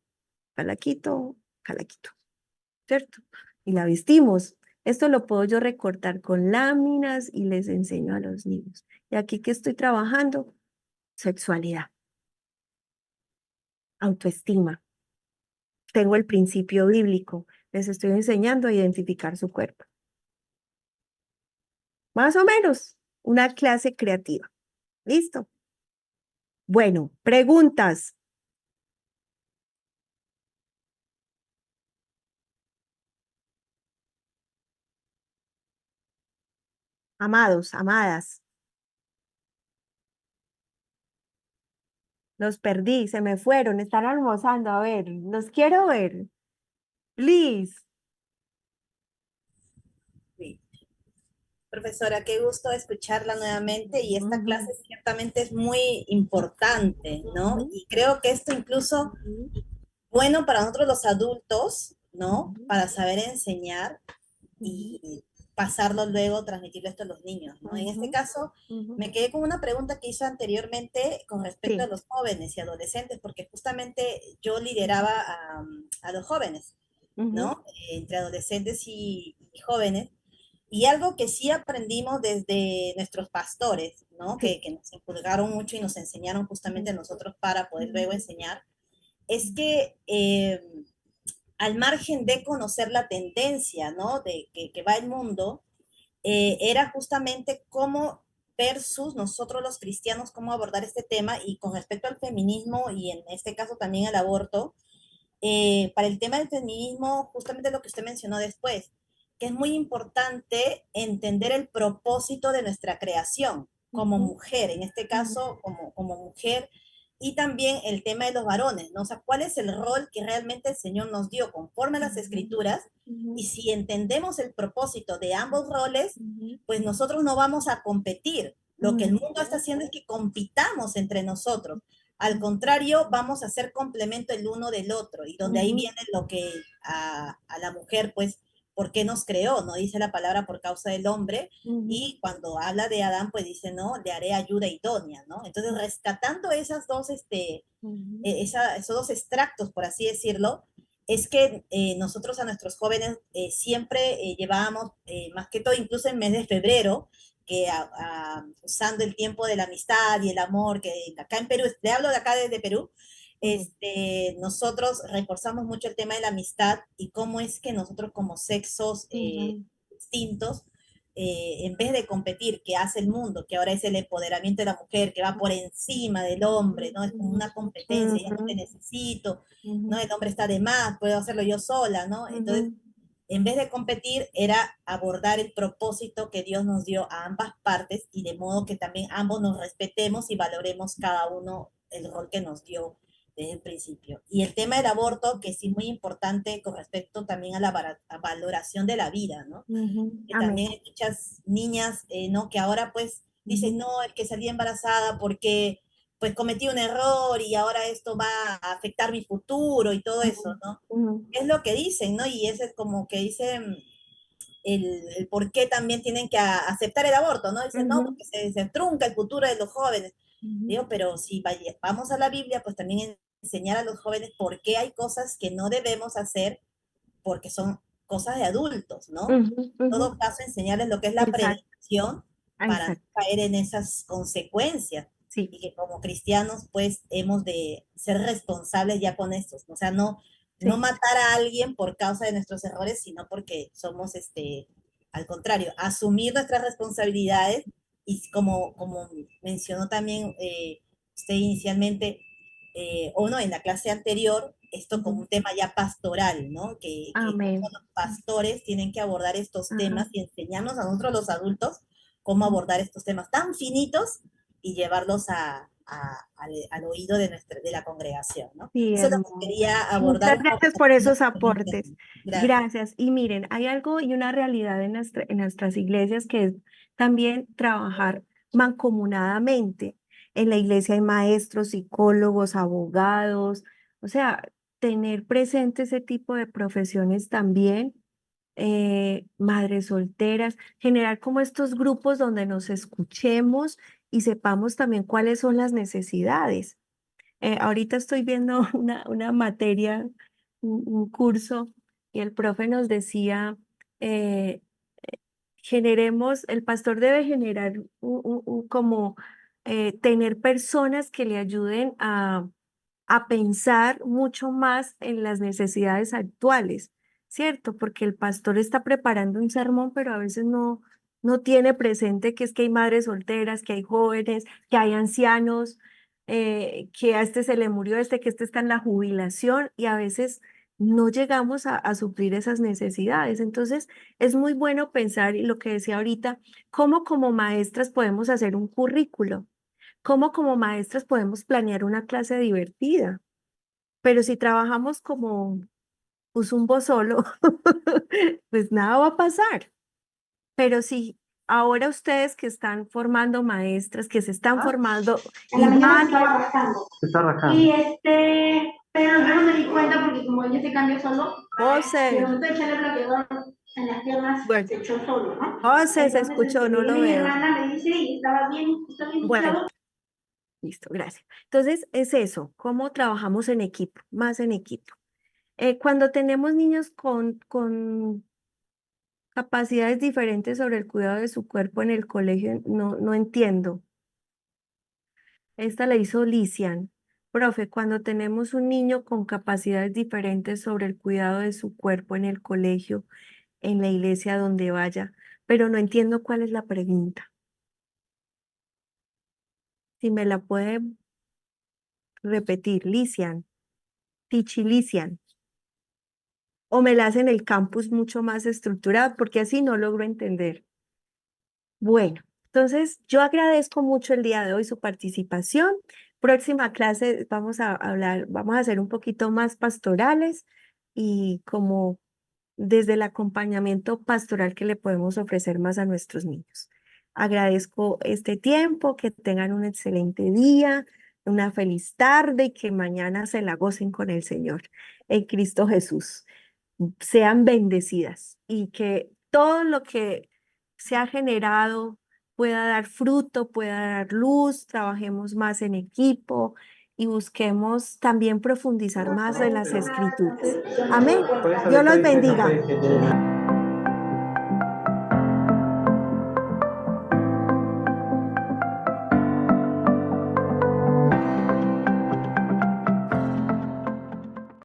calaquito, calaquito, ¿cierto? Y la vestimos. Esto lo puedo yo recortar con láminas y les enseño a los niños. Y aquí que estoy trabajando, sexualidad, autoestima. Tengo el principio bíblico. Les estoy enseñando a identificar su cuerpo. Más o menos, una clase creativa. ¿Listo? Bueno, preguntas. Amados, amadas. Los perdí, se me fueron, están almorzando. A ver, los quiero ver. Liz. Profesora, qué gusto escucharla nuevamente y esta Ujú, clase ciertamente es muy importante, ¿no? ujú, Y creo que esto incluso ujú, bueno para nosotros los adultos, ¿no? ujú, Para saber enseñar ujú, y pasarlo luego, transmitirlo esto a los niños, ¿no? En este ujú, caso, ujú. me quedé con una pregunta que hizo anteriormente con respecto a Sí. los jóvenes y adolescentes, porque justamente yo Ujú, lideraba a los jóvenes, ujú, ¿no? Entre adolescentes y jóvenes. Y algo que sí aprendimos desde nuestros pastores, ¿no? sí. Que nos inculcaron mucho y nos enseñaron justamente a Ujú, nosotros para poder ujú, luego enseñar, es que al margen de conocer la tendencia, ¿no? De que va el mundo, era justamente cómo versus nosotros los cristianos, cómo abordar este tema y con respecto al feminismo y en este caso también al aborto, para el tema del feminismo, justamente lo que usted mencionó después, que es muy importante entender el propósito de nuestra creación como ujú, mujer, en este ujú, caso como mujer, y también el tema de los varones, ¿no? O sea, ¿cuál es el rol que realmente el Señor nos dio conforme a las ujú, escrituras? ujú, Y si entendemos el propósito de ambos roles, ujú, pues nosotros no vamos a competir. Lo que el ujú, mundo está haciendo es que compitamos entre nosotros. Al ujú, contrario, vamos a ser complemento el uno del otro. Y donde ahí ujú, viene lo que a la mujer, pues, ¿por qué nos creó? No dice la palabra por causa del hombre. ujú, Y cuando habla de Adán, pues dice, no, le haré ayuda idónea, ¿no? Entonces, rescatando esas dos, ujú, esos dos extractos, por así decirlo, es que nosotros a nuestros jóvenes siempre llevábamos, más que todo, incluso en el mes de febrero, que usando el tiempo de la amistad y el amor, que acá en Perú, le hablo de acá desde Perú, ujú, nosotros reforzamos mucho el tema de la amistad y cómo es que nosotros como sexos ujú, distintos, en vez de competir, que hace el mundo, que ahora es el empoderamiento de la mujer, que va por encima del hombre, ¿no? Es como ujú, una competencia, ya no te ujú, necesito, ¿no? ujú, El hombre está de más, puedo hacerlo yo sola, ¿no? Entonces, ujú. en vez de competir, era abordar el propósito que Dios nos dio a ambas partes y de modo que también ambos nos respetemos y valoremos cada uno el rol que nos dio desde el principio. Y el tema del aborto, que sí es muy importante con respecto también a la valoración de la vida, ¿no? Ujú, Que amén. también hay muchas niñas, ¿no? Que ahora pues dicen, Ujú, no, es que salí embarazada porque pues cometí un error y ahora esto va a afectar mi futuro y todo ujú, eso, ¿no? ujú, Es lo que dicen, ¿no? Y ese es como que dicen el por qué también tienen que aceptar el aborto, ¿no? Dicen, no, ujú, porque se trunca el futuro de los jóvenes. ujú. Digo, pero si vamos a la Biblia, pues también enseñar a los jóvenes por qué hay cosas que no debemos hacer porque son cosas de adultos, ¿no? Ujú, En ujú. todo caso, enseñarles lo que es la Exacto, prevención para no exacto. caer en esas consecuencias Sí, y que como cristianos pues hemos de ser responsables ya con estos, ¿no? O sea, no sí. matar a alguien por causa de nuestros errores, sino porque somos, al contrario, asumir nuestras responsabilidades y como mencionó también usted inicialmente, o no, en la clase anterior, esto como Ujú. un tema ya pastoral, ¿no? Que Amén. los pastores tienen que abordar estos Ajá. temas y enseñarnos a nosotros los adultos cómo abordar estos temas tan finitos y llevarlos al oído de la congregación, ¿no? Sí, Eso es lo que hermano. quería abordar Muchas un poco gracias por en la esos experiencia. aportes. Gracias. Gracias. Y miren, hay algo y una realidad en nuestras iglesias que es también trabajar mancomunadamente. En la iglesia hay maestros, psicólogos, abogados, o sea, tener presente ese tipo de profesiones también, madres solteras, generar como estos grupos donde nos escuchemos y sepamos también cuáles son las necesidades. Ahorita estoy viendo una materia, un curso, y el profe nos decía, eh, generemos, el pastor debe generar como tener personas que le ayuden a pensar mucho más en las necesidades actuales, ¿cierto? Porque el pastor está preparando un sermón, pero a veces no tiene presente que es que hay madres solteras, que hay jóvenes, que hay ancianos, que a este se le murió, que este está en la jubilación y a veces no llegamos a suplir esas necesidades. Entonces, es muy bueno pensar, y lo que decía ahorita, cómo como maestras podemos hacer un currículo, cómo como maestras podemos planear una clase divertida, pero si trabajamos como pues un solo, pues nada va a pasar. Pero si ahora ustedes que están formando maestras, que se están formando En la y mañana se van, estaba rascando. Se está rajando. Y pero yo no me di cuenta porque como yo se cambió solo, y de José, momento echarle bloqueador en las piernas bueno, se echó solo, ¿no? José se Entonces escuchó, no viene lo mi veo. hermana, me dice, y estaba bien Bueno, hinchado. listo, gracias. Entonces, es eso, cómo trabajamos en equipo, más en equipo. Cuando tenemos niños con capacidades diferentes sobre el cuidado de su cuerpo en el colegio, no entiendo. Esta la hizo Lician. Profe, cuando tenemos un niño con capacidades diferentes sobre el cuidado de su cuerpo en el colegio, en la iglesia donde vaya, pero no entiendo cuál es la pregunta. Si me la puede repetir, Lician, Tichi Lician, o me la hace en el campus mucho más estructurado, porque así no logro entender. Bueno, entonces yo agradezco mucho el día de hoy su participación. Próxima clase vamos a hablar, vamos a ser un poquito más pastorales y como desde el acompañamiento pastoral que le podemos ofrecer más a nuestros niños. Agradezco este tiempo, que tengan un excelente día, una feliz tarde y que mañana se la gocen con el Señor en Cristo Jesús. Sean bendecidas y que todo lo que se ha generado pueda dar fruto, pueda dar luz, trabajemos más en equipo y busquemos también profundizar más en las escrituras. Amén. Por eso Dios los le estoy diciendo bendiga. que